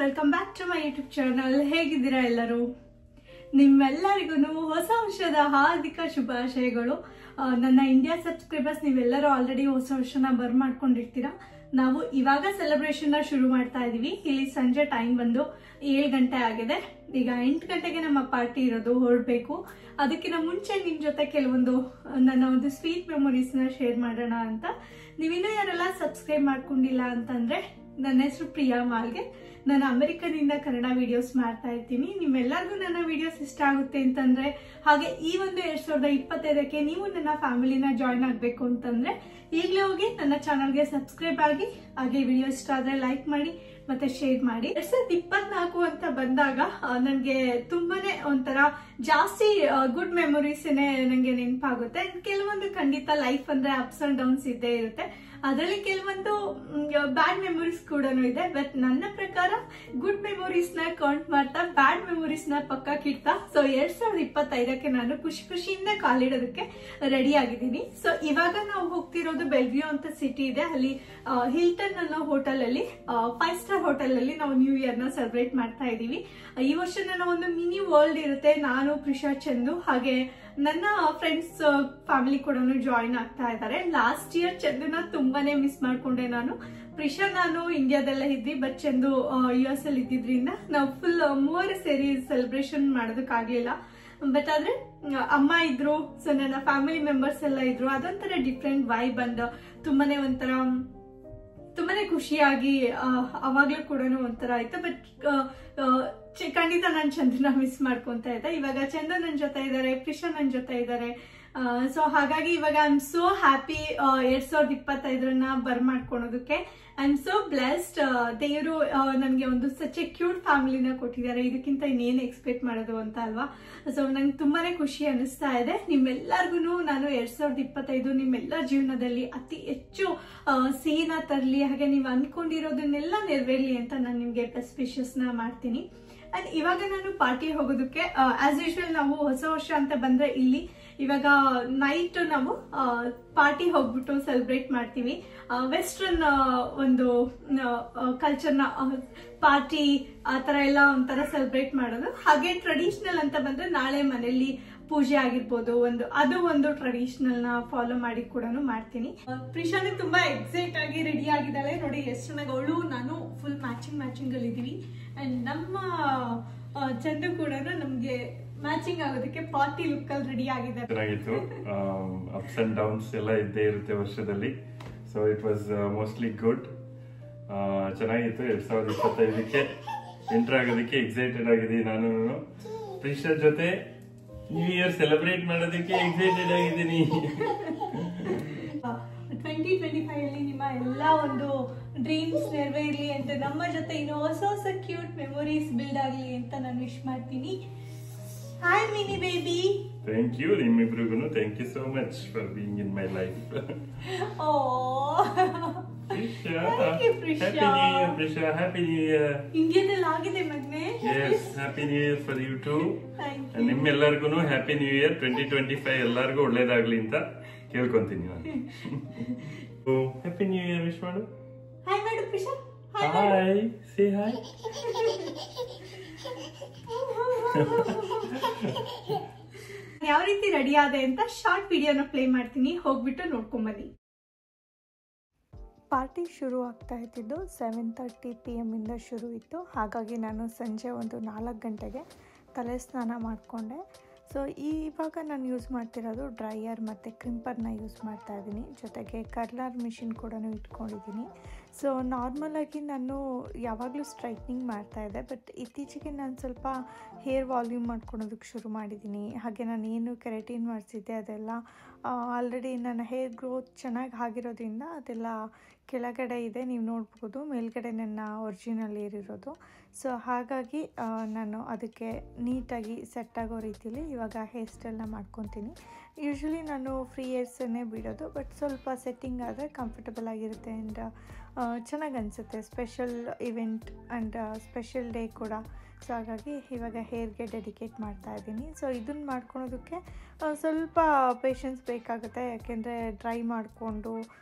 Welcome back to my YouTube channel. ಹೇಗಿದ್ದೀರಾ ಎಲ್ಲರೂ? ನಿಮ್ಮೆಲ್ಲರಿಗೂ ಹೊಸ ವರ್ಷದ ಹಾರ್ದಿಕ ಶುಭಾಶಯಗಳು. ನನ್ನ ಇಂಡಿಯಾ ಸಬ್ಸ್ಕ್ರೈಬರ್ಸ್ ನೀವೆಲ್ಲರೂ ಆಲ್ರೆಡಿ ಹೊಸ ವರ್ಷನ ಮಾಡ್ಕೊಂಡಿರ್ತೀರಾ. ನಾವು ಇವಾಗ ಸೆಲೆಬ್ರೇಷನ್ ಶುರು ಮಾಡ್ತಾ ಇದೀವಿ. ಇಲ್ಲಿ ಸಂಜೆ ಟೈಮ್ ಬಂದು 7 ಗಂಟೆ ಆಗಿದೆ. ಈಗ 8 ಗಂಟೆಗೆ ನಮ್ಮ ಪಾರ್ಟಿ ಇರೋದು, ಹೊರಡಬೇಕು. ಅದಕ್ಕಿಂತ ಮುಂಚೆ ನಿಮ್ ಜೊತೆ ಕೆಲವೊಂದು ನನ್ನ ಒಂದು ಸ್ವೀಟ್ ಮೆಮೊರೀಸ್ ನ ಶೇರ್ ಮಾಡೋಣ ಅಂತ. ನೀವಿನ್ನೂ ಯಾರೆಲ್ಲ ಸಬ್ಸ್ಕ್ರೈಬ್ ಮಾಡ್ಕೊಂಡಿಲ್ಲ ಅಂತಂದ್ರೆ, ನನ್ನ ಹೆಸರು ಪ್ರಿಯಾ ಮಾಲ್ಗೆ. ನಾನು ಅಮೆರಿಕದಿಂದ ಕನ್ನಡ ವಿಡಿಯೋಸ್ ಮಾಡ್ತಾ ಇರ್ತೀನಿ. ನಿಮ್ಮೆಲ್ಲರಿಗೂ ನನ್ನ ವಿಡಿಯೋಸ್ ಇಷ್ಟ ಆಗುತ್ತೆ ಅಂತಂದ್ರೆ, ಹಾಗೆ ಈ ಒಂದು 2025ಕ್ಕೆ ನೀವು ನನ್ನ ಫ್ಯಾಮಿಲಿನ ಜಾಯ್ನ್ ಆಗ್ಬೇಕು ಅಂತಂದ್ರೆ ಈಗಲೇ ಹೋಗಿ ನನ್ನ ಚಾನಲ್ಗೆ ಸಬ್ಸ್ಕ್ರೈಬ್ ಆಗಿ, ಹಾಗೆ ವಿಡಿಯೋ ಇಷ್ಟ ಆದ್ರೆ ಲೈಕ್ ಮಾಡಿ ಮತ್ತೆ ಶೇರ್ ಮಾಡಿ. 2024 ಅಂತ ಬಂದಾಗ ನನಗೆ ತುಂಬಾನೇ ಒಂಥರ ಜಾಸ್ತಿ ಗುಡ್ ಮೆಮೊರೀಸ್ ನಂಗೆ ನೆನಪಾಗುತ್ತೆ. ಕೆಲವೊಂದು ಖಂಡಿತ ಲೈಫ್ ಅಂದ್ರೆ ಅಪ್ಸ್ ಅಂಡ್ ಡೌನ್ಸ್ ಇದ್ದೇ ಇರುತ್ತೆ. ಅದರಲ್ಲಿ ಕೆಲವೊಂದು ಬ್ಯಾಡ್ ಮೆಮೊರೀಸ್ ಕೂಡ ಇದೆ. ಬಟ್ ನನ್ನ ಪ್ರಕಾರ ಗುಡ್ ಮೆಮೊರೀಸ್ ನ ಕೌಂಟ್ ಮಾಡ್ತಾ ಬ್ಯಾಡ್ ಮೆಮೊರೀಸ್ ನ ಪಕ್ಕಕ್ಕಿಡ್ತಾ, ಸೊ 2025ಕ್ಕೆ ನಾನು ಖುಷಿಯಿಂದ ಕಾಲಿಡೋದಕ್ಕೆ ರೆಡಿ ಆಗಿದ್ದೀನಿ. ಸೊ ಇವಾಗ ನಾವು ಹೋಗ್ತಿರೋದು ಬೆಲ್ವ್ಯೂ ಅಂತ ಸಿಟಿ ಇದೆ. ಅಲ್ಲಿ ಹಿಲ್ಟನ್ ಅನ್ನೋ ಹೋಟೆಲ್ ಅಲ್ಲಿ 5 ಸ್ಟಾರ್ ಹೋಟೆಲ್ ಅಲ್ಲಿ ನಾವು ನ್ಯೂ ಇಯರ್ ನ ಸೆಲೆಬ್ರೇಟ್ ಮಾಡ್ತಾ ಇದೀವಿ. ಈ ವರ್ಷ ನನ್ನ ಒಂದು ಮಿನಿ ವರ್ಲ್ಡ್ ಇರುತ್ತೆ. ನಾನು, ಪ್ರಿಷಾ, ಚಂದು ಹಾಗೆ ನನ್ನ ಫ್ರೆಂಡ್ಸ್ ಫ್ಯಾಮಿಲಿ ಕೂಡ ಜಾಯಿನ್ ಆಗ್ತಾ ಇದ್ದಾರೆ. ಲಾಸ್ಟ್ ಇಯರ್ ಚಂದುನ ತುಂಬಾನೇ ಮಿಸ್ ಮಾಡ್ಕೊಂಡೆ ನಾನು. ಪ್ರಿಷಾ ನಾನು ಇಂಡಿಯಾದಲ್ಲೇ ಇದ್ವಿ, ಬಟ್ ಚಂದು US ಅಲ್ಲಿ ಇದ್ದಿದ್ರಿಂದ ನಾವು ಫುಲ್ 3 ಸೇರಿ ಸೆಲೆಬ್ರೇಷನ್ ಮಾಡೋದಕ್ಕಾಗ್ಲಿಲ್ಲ. ಬಟ್ ಆದ್ರೆ ಅಮ್ಮ ಇದ್ರು, ಸೊ ನನ್ನ ಫ್ಯಾಮಿಲಿ ಮೆಂಬರ್ಸ್ ಎಲ್ಲ ಇದ್ರು. ಅದೊಂಥರ ಡಿಫ್ರೆಂಟ್ ವೈಬ್ ಅಂಡ್ ತುಂಬಾನೇ ಖುಷಿಯಾಗಿ ಅವಾಗ್ಲೂ ಕೂಡ ಒಂಥರ ಆಯ್ತು. ಬಟ್ ಖಂಡಿತ ನಾನು ಚಂದನ ಮಿಸ್ ಮಾಡ್ಕೊಂತ ಇದ್ದೆ. ಇವಾಗ ಚಂದ ನನ್ ಜೊತೆ ಇದ್ದಾರೆ, ಪ್ರಿಷಾ ನನ್ ಜೊತೆ ಇದ್ದಾರೆ. ಸೊ ಹಾಗಾಗಿ ಇವಾಗ ಐ ಆಮ್ ಸೋ ಹ್ಯಾಪಿ 2025 ಮಾಡ್ಕೊಳೋದಕ್ಕೆ. I am so blessed. ದೇವರು ನನಗೆ ಒಂದು ಸಚ್ ಎ ಕ್ಯೂಟ್ ಫ್ಯಾಮಿಲಿನ ಕೊಟ್ಟಿದ್ದಾರೆ. ಇದಕ್ಕಿಂತ ಇನ್ನೇನು ಎಕ್ಸ್ಪೆಕ್ಟ್ ಮಾಡೋದು ಅಂತ ಅಲ್ವಾ? ಸೊ ನಂಗೆ ತುಂಬಾನೇ ಖುಷಿ ಅನಿಸ್ತಾ ಇದೆ. ನಿಮ್ಮೆಲ್ಲರಿಗೂ ನಾನು 2025 ನಿಮ್ಮೆಲ್ಲ ಜೀವನದಲ್ಲಿ ಅತಿ ಹೆಚ್ಚು ಸಿಹಿನ ತರಲಿ, ಹಾಗೆ ನೀವು ಅನ್ಕೊಂಡಿರೋದನ್ನೆಲ್ಲ ನೆರವೇರ್ಲಿ ಅಂತ ನಾನು ನಿಮ್ಗೆ ಬೆಸ್ಟ್ ವಿಶಸ್ ನ ಮಾಡ್ತೀನಿ. ಅಂಡ್ ಇವಾಗ ನಾನು ಪಾರ್ಟಿ ಹೋಗೋದಕ್ಕೆ ಆಸ್ ಯೂಶುವಲ್ ನಾವು ಹೊಸ ವರ್ಷ ಅಂತ ಬಂದ್ರೆ ಇಲ್ಲಿ ಇವಾಗ ನೈಟ್ ನಾವು ಪಾರ್ಟಿ ಹೋಗ್ಬಿಟ್ಟು ಸೆಲೆಬ್ರೇಟ್ ಮಾಡ್ತೀವಿ. ವೆಸ್ಟರ್ನ್ ಒಂದು ಕಲ್ಚರ್ನ ಪಾರ್ಟಿ ಆ ತರ ಎಲ್ಲ ಒಂಥರ ಸೆಲೆಬ್ರೇಟ್ ಮಾಡೋದು. ಹಾಗೆ ಟ್ರೆಡಿಷನಲ್ ಅಂತ ಬಂದ್ರೆ ನಾಳೆ ಮನೆಯಲ್ಲಿ ಪೂಜೆ ಆಗಿರ್ಬೋದು, ಅದು ಒಂದು ಟ್ರೆಡಿಷನಲ್ ನ ಫಾಲೋ ಮಾಡಿ ಕೂಡ ಮಾಡ್ತೀನಿ. ಪ್ರಿಷಾನೆ ತುಂಬಾ ಎಕ್ಸೈಟ್ ಆಗಿ ರೆಡಿ ಆಗಿದ್ದಾಳೆ. ನೋಡಿ ಎಷ್ಟು ಚೆನ್ನಾಗಿ ಅವಳು ನಾನು ಫುಲ್ ಮ್ಯಾಚಿಂಗ್ ಅಲ್ಲಿ ಇದೀವಿ. ಅಂಡ್ ನಮ್ಮ ಚಂದು ಕೂಡ ನಮ್ಗೆ ಮ್ಯಾಚಿಂಗ್ ಆಗೋದಕ್ಕೆ ಪಾರ್ಟಿ ಲುಕ್ ಅಲ್ಲಿ ರೆಡಿ ಆಗಿದ್ದಾರೆ. ಚೆನ್ನಾಗಿತ್ತು. ಅಪ್ಸ್ ಅಂಡ್ ಡೌನ್ಸ್ ಎಲ್ಲ ಇದ್ದೇ ಇರುತ್ತೆ ವರ್ಷದಲ್ಲಿ. So it was mostly good. ಚೆನ್ನಾಗಿತ್ತು. 2025ಕ್ಕೆ ಎಂಟರ್ ಆಗೋದಕ್ಕೆ ಎಕ್ಸೈಟೆಡ್ ಆಗಿದ್ದೀನಿ. ನಾನು ಪ್ರಿಷಾ ಜೊತೆ ನ್ಯೂ ಇಯರ್ ಸೆಲೆಬ್ರೇಟ್ ಮಾಡೋದಕ್ಕೆ ಎಕ್ಸೈಟೆಡ್ ಆಗಿದ್ದೀನಿ. 2025 ಅಲ್ಲಿ ನಿಮ್ಮ ಎಲ್ಲ ಒಂದು ಡ್ರೀಮ್ಸ್ ನೆರವೇರ್ಲಿ ಅಂತ, ನಮ್ಮ ಜೊತೆ ಇನ್ನು ಹೊಸ ಕ್ಯೂಟ್ ಮೆಮೊರೀಸ್ ಬಿಲ್ಡ್ ಆಗ್ಲಿ ಅಂತ ನಾನು ವಿಶ್ ಮಾಡ್ತೀನಿ. Hi mini baby. Thank you. ನಿಮ್ಮಿಬ್ರಿಗೂ thank you so much for being in my life. Happy new year. ಇಂಡಿಯಾದಲ್ಲಿ ಆಗಿದೆ ಮಗ್ನೆ. Yes, happy new year for you too. ನಿಮ್ಮೆಲ್ಲರಿಗೂ ಹ್ಯಾಪಿ ನ್ಯೂ ಇಯರ್. 2025 ಎಲ್ಲರಿಗೂ ಒಳ್ಳೇದಾಗ್ಲಿ ಅಂತ ಕೇಳ್ಕೊಂತೀನಿ ನಾನು. ಹ್ಯಾಪಿ ನ್ಯೂ ಇಯರ್ ವಿಶ್ ಮಾಡು. ಹಾಯ್ ಮಾಡು ಪ್ರಿಷಾ. Hi, say hi. ಯಾವ ರೀತಿ ರೆಡಿ ಆದೆ ಅಂತ ಶಾರ್ಟ್ ವಿಡಿಯೋನ ಪ್ಲೇ ಮಾಡ್ತೀನಿ, ಹೋಗ್ಬಿಟ್ಟು ನೋಡ್ಕೊಂಬನ್ನಿ. ಪಾರ್ಟಿ ಶುರು ಆಗ್ತಾ ಇದ್ದಿದ್ದು 7:30 PM ಇಂದ ಶುರು ಇತ್ತು. ಹಾಗಾಗಿ ನಾನು ಸಂಜೆ ಒಂದು 4 ಗಂಟೆಗೆ ತಲೆ ಸ್ನಾನ ಮಾಡಿಕೊಂಡೆ. ಸೊ ಇವಾಗ ನಾನು ಯೂಸ್ ಮಾಡ್ತಿರೋದು ಡ್ರೈಯರ್ ಮತ್ತು ಕ್ರಿಂಪರ್ನ ಯೂಸ್ ಮಾಡ್ತಾ ಇದ್ದೀನಿ. ಜೊತೆಗೆ ಕರ್ಲರ್ ಮಿಷಿನ್ ಕೂಡ ಇಟ್ಕೊಂಡಿದ್ದೀನಿ. ಸೊ ನಾರ್ಮಲಾಗಿ ನಾನು ಯಾವಾಗಲೂ ಸ್ಟ್ರೈಟ್ನಿಂಗ್ ಮಾಡ್ತಾಯಿದ್ದೆ, ಬಟ್ ಇತ್ತೀಚೆಗೆ ನಾನು ಸ್ವಲ್ಪ ಹೇರ್ ವಾಲ್ಯೂಮ್ ಮಾಡ್ಕೊಳೋದಕ್ಕೆ ಶುರು ಮಾಡಿದ್ದೀನಿ. ಹಾಗೆ ನಾನು ಏನು ಕೆರಾಟಿನ್ ಮಾಡಿಸಿದ್ದೆ ಅದೆಲ್ಲ ಆಲ್ರೆಡಿ ನನ್ನ ಹೇರ್ ಗ್ರೋತ್ ಚೆನ್ನಾಗಿ ಆಗಿರೋದ್ರಿಂದ ಅದೆಲ್ಲ ಕೆಳಗಡೆ ಇದೆ, ನೀವು ನೋಡ್ಬೋದು. ಮೇಲ್ಗಡೆ ನನ್ನ ಒರಿಜಿನಲ್ ಹೇರ್ ಇರೋದು. ಸೊ ಹಾಗಾಗಿ ನಾನು ಅದಕ್ಕೆ ನೀಟಾಗಿ ಸೆಟ್ ಆಗೋ ರೀತಿಯಲ್ಲಿ ಇವಾಗ ಹೇರ್ ಸ್ಟೈಲ್ನ ಮಾಡ್ಕೊತೀನಿ. ಯೂಶ್ವಲಿ ನಾನು ಫ್ರೀ ಹೇರ್ಸನ್ನೇ ಬಿಡೋದು, ಬಟ್ ಸ್ವಲ್ಪ ಸೆಟ್ಟಿಂಗ್ ಆದರೆ ಕಂಫರ್ಟಬಲ್ ಆಗಿರುತ್ತೆ ಆ್ಯಂಡ್ ಚೆನ್ನಾಗಿ ಅನಿಸುತ್ತೆ. Special event and special day ಕೂಡ. ಸೊ ಹಾಗಾಗಿ ಇವಾಗ ಹೇರ್ಗೆ ಡೆಡಿಕೇಟ್ ಮಾಡ್ತಾ ಇದ್ದೀನಿ. ಸೊ ಇದನ್ನು ಮಾಡ್ಕೊಳೋದಕ್ಕೆ ಸ್ವಲ್ಪ ಪೇಷನ್ಸ್ ಬೇಕಾಗುತ್ತೆ, ಯಾಕೆಂದರೆ ಡ್ರೈ ಮಾಡಿಕೊಂಡು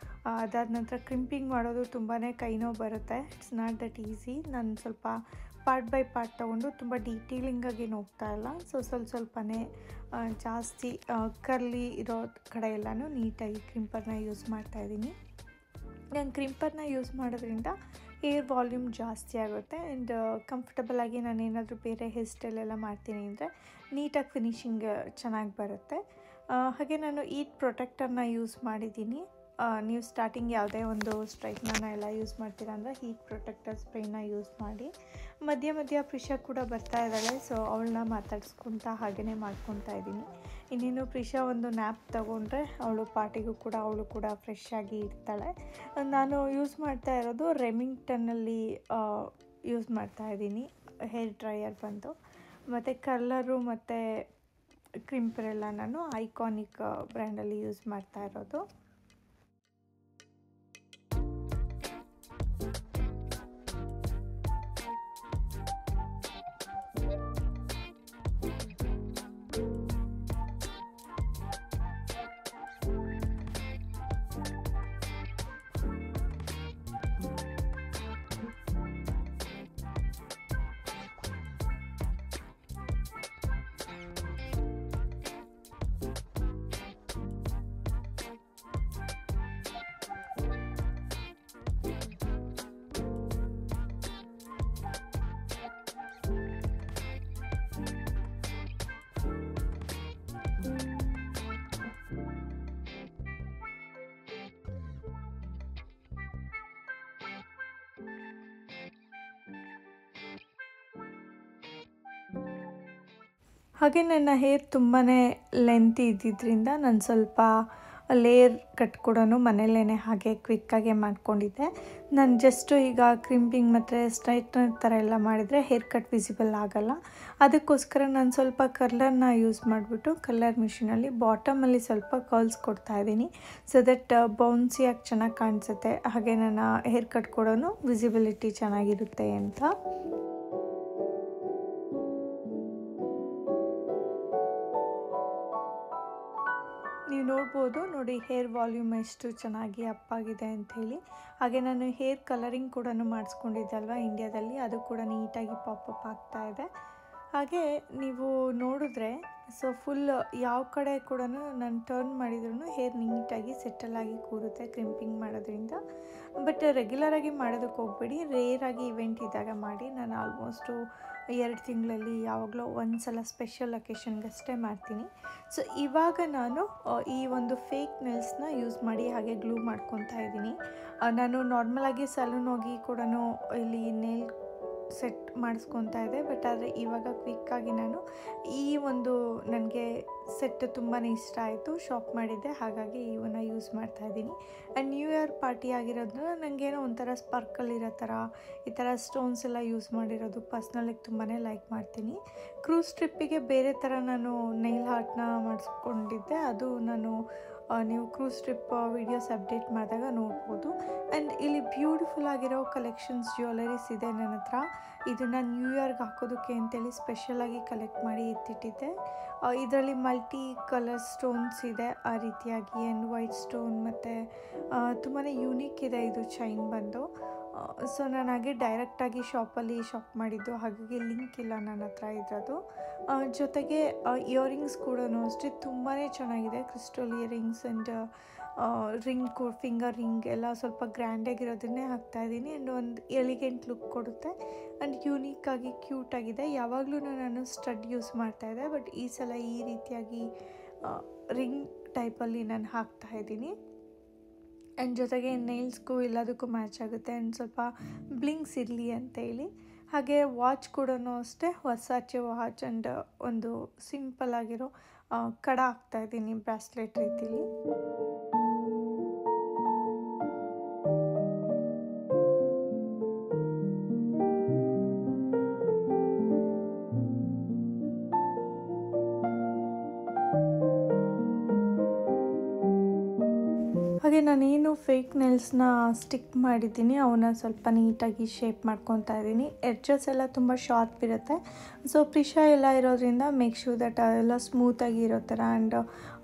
ಅದಾದ ನಂತರ ಕ್ರಿಂಪಿಂಗ್ ಮಾಡೋದು ತುಂಬಾ ಕೈ ನೋವು ಬರುತ್ತೆ. It's not that easy. ನಾನು ಸ್ವಲ್ಪ ಪಾರ್ಟ್ ಬೈ ಪಾರ್ಟ್ ತೊಗೊಂಡು ತುಂಬ ಡೀಟೇಲಿಂಗಾಗಿ ಹೋಗ್ತಾ ಇಲ್ಲ. ಸೊ ಸ್ವಲ್ಪನೇ ಜಾಸ್ತಿ ಕರ್ಲಿ ಇರೋ ಕಡೆ ಎಲ್ಲನೂ ನೀಟಾಗಿ ಕ್ರಿಂಪರ್ನ ಯೂಸ್ ಮಾಡ್ತಾಯಿದ್ದೀನಿ. ನಾನು ಕ್ರಿಂಪರ್ನ ಯೂಸ್ ಮಾಡೋದ್ರಿಂದ ಏರ್ ವಾಲ್ಯೂಮ್ ಜಾಸ್ತಿ ಆಗುತ್ತೆ ಆ್ಯಂಡ್ ಕಂಫರ್ಟಬಲಾಗಿ ನಾನು ಏನಾದರೂ ಬೇರೆ ಹೇರ್ ಸ್ಟೈಲೆಲ್ಲ ಮಾಡ್ತೀನಿ ಅಂದರೆ ನೀಟಾಗಿ ಫಿನಿಶಿಂಗ್ ಚೆನ್ನಾಗಿ ಬರುತ್ತೆ. ಹಾಗೆ ನಾನು ಈಟ್ ಪ್ರೊಟೆಕ್ಟರ್ನ ಯೂಸ್ ಮಾಡಿದ್ದೀನಿ. ನೀವು ಸ್ಟಾರ್ಟಿಂಗ್ ಯಾವುದೇ ಒಂದು ಸ್ಟ್ರೈಟ್ನರ್ನ ಎಲ್ಲ ಯೂಸ್ ಮಾಡ್ತೀರಾ ಅಂದರೆ ಹೀಟ್ ಪ್ರೊಟೆಕ್ಟರ್ ಸ್ಪ್ರೇನ ಯೂಸ್ ಮಾಡಿ. ಮಧ್ಯ ಪ್ರಿಷಾ ಕೂಡ ಬರ್ತಾ ಇದ್ದಾಳೆ, ಸೊ ಅವಳನ್ನ ಮಾತಾಡಿಸ್ಕೊತಾ ಹಾಗೆಯೇ ಮಾಡ್ಕೊತಾ ಇದ್ದೀನಿ. ಇನ್ನೇನು ಪ್ರಿಷಾ ಒಂದು ನ್ಯಾಪ್ ತೊಗೊಂಡ್ರೆ ಅವಳು ಪಾರ್ಟಿಗೂ ಕೂಡ ಅವಳು ಕೂಡ ಫ್ರೆಶ್ ಆಗಿ ಇರ್ತಾಳೆ. ನಾನು ಯೂಸ್ ಮಾಡ್ತಾ ಇರೋದು ರೆಮಿಂಗ್ಟನ್ನಲ್ಲಿ ಯೂಸ್ ಮಾಡ್ತಾ ಇದ್ದೀನಿ ಹೇರ್ ಡ್ರೈಯರ್ ಬಂದು. ಮತ್ತು ಕಲರು ಮತ್ತು ಕ್ರಿಂಪರೆಲ್ಲ ನಾನು ಐಕಾನಿಕ್ ಬ್ರ್ಯಾಂಡಲ್ಲಿ ಯೂಸ್ ಮಾಡ್ತಾ ಇರೋದು. ಹಾಗೆ ನನ್ನ ಹೇರ್ ತುಂಬಾ ಲೆಂತ್ ಇದ್ದಿದ್ದರಿಂದ ನಾನು ಸ್ವಲ್ಪ ಲೇಯರ್ ಕಟ್ ಕೂಡ ಮನೆಯಲ್ಲೇ ಹಾಗೆ ಕ್ವಿಕ್ಕಾಗೆ ಮಾಡ್ಕೊಂಡಿದ್ದೆ. ನಾನು ಜಸ್ಟು ಈಗ ಕ್ರಿಂಪಿಂಗ್ ಮತ್ತು ಸ್ಟ್ರೈಟ್ನರ್ ಥರ ಎಲ್ಲ ಮಾಡಿದರೆ ಹೇರ್ ಕಟ್ ವಿಸಿಬಲ್ ಆಗೋಲ್ಲ. ಅದಕ್ಕೋಸ್ಕರ ನಾನು ಸ್ವಲ್ಪ ಕರ್ಲರ್ನ ಯೂಸ್ ಮಾಡಿಬಿಟ್ಟು ಕಲರ್ ಮಿಷಿನಲ್ಲಿ ಬಾಟಮಲ್ಲಿ ಸ್ವಲ್ಪ ಕರ್ಲ್ಸ್ ಕೊಡ್ತಾಯಿದ್ದೀನಿ. ಸೊ ದಟ್ ಬೌನ್ಸಿಯಾಗಿ ಚೆನ್ನಾಗಿ ಕಾಣಿಸುತ್ತೆ, ಹಾಗೆ ನನ್ನ ಹೇರ್ ಕಟ್ ಕೂಡ ವಿಸಿಬಿಲಿಟಿ ಚೆನ್ನಾಗಿರುತ್ತೆ ಅಂತ. ನೀವು ನೋಡ್ಬೋದು ನೋಡಿ ಹೇರ್ ವಾಲ್ಯೂಮ್ ಎಷ್ಟು ಚೆನ್ನಾಗಿ ಅಪ್ಪಾಗಿದೆ ಅಂಥೇಳಿ. ಹಾಗೆ ನಾನು ಹೇರ್ ಕಲರಿಂಗ್ ಕೂಡ ಮಾಡಿಸ್ಕೊಂಡಿದ್ದೆ ಅಲ್ವಾ ಇಂಡಿಯಾದಲ್ಲಿ, ಅದು ಕೂಡ ನೀಟಾಗಿ ಪಾಪಪ್ ಆಗ್ತಾ ಇದೆ. ಹಾಗೆ ನೀವು ನೋಡಿದ್ರೆ ಸೊ ಫುಲ್ ಯಾವ ಕಡೆ ಕೂಡ ನಾನು ಟರ್ನ್ ಮಾಡಿದ್ರೂ ಹೇರ್ ನೀಟಾಗಿ ಸೆಟಲಾಗಿ ಕೂರುತ್ತೆ ಕ್ರಿಂಪಿಂಗ್ ಮಾಡೋದ್ರಿಂದ. ಬಟ್ ರೆಗ್ಯುಲರಾಗಿ ಮಾಡೋದಕ್ಕೆ ಹೋಗ್ಬೇಡಿ, ರೇರಾಗಿ ಇವೆಂಟ್ ಇದ್ದಾಗ ಮಾಡಿ. ನಾನು ಆಲ್ಮೋಸ್ಟು 2 ತಿಂಗಳಲ್ಲಿ ಯಾವಾಗಲೂ ಒಂದು ಸಲ ಸ್ಪೆಷಲ್ ಅಕೇಶನ್ಗಷ್ಟೇ ಮಾಡ್ತೀನಿ. ಸೊ ಇವಾಗ ನಾನು ಈ ಒಂದು ಫೇಕ್ ನೆಲ್ಸ್ನ ಯೂಸ್ ಮಾಡಿ ಹಾಗೆ ಗ್ಲೂ ಮಾಡ್ಕೊತಾ ಇದ್ದೀನಿ. ನಾನು ನಾರ್ಮಲಾಗಿ ಸಲೂನ್ ಹೋಗಿ ಕೂಡ ಇಲ್ಲಿ ನೇಲ್ ಸೆಟ್ ಮಾಡಿಸ್ಕೊತಾ ಇದ್ದೆ, ಬಟ್ ಆದರೆ ಇವಾಗ ಕ್ವಿಕ್ಕಾಗಿ ನಾನು ಈ ಒಂದು ನನಗೆ ಸೆಟ್ ತುಂಬಾ ಇಷ್ಟ ಆಯಿತು, ಶಾಪ್ ಮಾಡಿದ್ದೆ, ಹಾಗಾಗಿ ಇವನ್ನ ಯೂಸ್ ಮಾಡ್ತಾಯಿದ್ದೀನಿ. ಆ್ಯಂಡ್ ನ್ಯೂ ಇಯರ್ ಪಾರ್ಟಿ ಆಗಿರೋದ್ರಿಂದ ನನಗೇನೋ ಒಂಥರ ಸ್ಪಾರ್ಕಲ್ ಇರೋ ಥರ ಈ ಥರ ಸ್ಟೋನ್ಸ್ ಎಲ್ಲ ಯೂಸ್ ಮಾಡಿರೋದು ಪರ್ಸ್ನಲಿಗೆ ತುಂಬಾ ಲೈಕ್ ಮಾಡ್ತೀನಿ. ಕ್ರೂಸ್ ಟ್ರಿಪ್ಪಿಗೆ ಬೇರೆ ಥರ ನಾನು ನೈಲ್ ಆರ್ಟ್ನ ಮಾಡಿಸ್ಕೊಂಡಿದ್ದೆ, ಅದು ನಾನು ನೀವು ಕ್ರೂಸ್ ಟ್ರಿಪ್ ವೀಡಿಯೋಸ್ ಅಪ್ಡೇಟ್ ಮಾಡಿದಾಗ ನೋಡ್ಬೋದು. ಆ್ಯಂಡ್ ಇಲ್ಲಿ ಬ್ಯೂಟಿಫುಲ್ ಆಗಿರೋ ಕಲೆಕ್ಷನ್ಸ್ ಜ್ಯುವೆಲರೀಸ್ ಇದೆ ನನ್ನ ಹತ್ರ. ಇದನ್ನು ನ್ಯೂ ಇಯರ್ಗೆ ಹಾಕೋದಕ್ಕೆ ಅಂತೇಳಿ ಸ್ಪೆಷಲಾಗಿ ಕಲೆಕ್ಟ್ ಮಾಡಿ ಎತ್ತಿಟ್ಟಿದ್ದೆ. ಇದರಲ್ಲಿ ಮಲ್ಟಿ ಕಲರ್ ಸ್ಟೋನ್ಸ್ ಇದೆ ಆ ರೀತಿಯಾಗಿ, ಆ್ಯಂಡ್ ವೈಟ್ ಸ್ಟೋನ್ ಮತ್ತು ತುಂಬಾ ಯೂನಿಕ್ ಇದೆ ಇದು ಚೈನ್ ಬಂದು. ಸೊ ನಾನು ಹಾಗೆ ಡೈರೆಕ್ಟಾಗಿ ಶಾಪಲ್ಲಿ ಶಾಪ್ ಮಾಡಿದ್ದು, ಹಾಗಾಗಿ ಲಿಂಕ್ ಇಲ್ಲ ನನ್ನ ಹತ್ರ ಇದ್ರದ್ದು. ಜೊತೆಗೆ ಇಯರಿಂಗ್ಸ್ ಕೂಡ ಅಷ್ಟೇ ತುಂಬಾ ಚೆನ್ನಾಗಿದೆ. Crystal earrings and ring, finger ring ಎಲ್ಲ ಸ್ವಲ್ಪ ಗ್ರ್ಯಾಂಡಾಗಿರೋದನ್ನೇ ಹಾಕ್ತಾಯಿದ್ದೀನಿ. ಆ್ಯಂಡ್ ಒಂದು ಎಲಿಗೆಂಟ್ ಲುಕ್ ಕೊಡುತ್ತೆ ಆ್ಯಂಡ್ ಯೂನಿಕ್ಕಾಗಿ ಕ್ಯೂಟಾಗಿದೆ. ಯಾವಾಗಲೂ ನಾನು ಸ್ಟಡ್ ಯೂಸ್ ಮಾಡ್ತಾಯಿದ್ದೆ, ಬಟ್ ಈ ಸಲ ಈ ರೀತಿಯಾಗಿ ರಿಂಗ್ ಟೈಪಲ್ಲಿ ನಾನು ಹಾಕ್ತಾಯಿದ್ದೀನಿ. ಆ್ಯಂಡ್ ಜೊತೆಗೆ ನೈಲ್ಸ್ಗೂ ಎಲ್ಲದಕ್ಕೂ ಮ್ಯಾಚ್ ಆಗುತ್ತೆ ಆ್ಯಂಡ್ ಸ್ವಲ್ಪ ಬ್ಲಿಂಕ್ಸ್ ಇರಲಿ ಅಂತೇಳಿ. ಹಾಗೆ ವಾಚ್ ಕೂಡ ಅಷ್ಟೇ ವರ್ಸಾಚೆ ವಾಚ್ ಆ್ಯಂಡ್ ಒಂದು ಸಿಂಪಲ್ ಆಗಿರೋ ಕಡ ಹಾಕ್ತಾಯಿದ್ದೀನಿ ಬ್ರಾಸ್ಲೆಟ್ ರೀತಿಲಿ. ಹಾಗೆ ನಾನೇನು ಫೇಕ್ ನೆಲ್ಸ್ನ ಸ್ಟಿಕ್ ಮಾಡಿದ್ದೀನಿ ಅವನ್ನ ಸ್ವಲ್ಪ ನೀಟಾಗಿ ಶೇಪ್ ಮಾಡ್ಕೊತಾ ಇದ್ದೀನಿ. ಎಡ್ಜಸ್ ಎಲ್ಲ ತುಂಬ ಶಾರ್ಪ್ ಇರುತ್ತೆ. ಸೊ ಪ್ರಿಷಾ ಎಲ್ಲ ಇರೋದ್ರಿಂದ ಮೇಕ್ ಶೂರ್ ದಟ್ ಎಲ್ಲ ಸ್ಮೂತಾಗಿ ಇರೋ ಥರ ಆ್ಯಂಡ್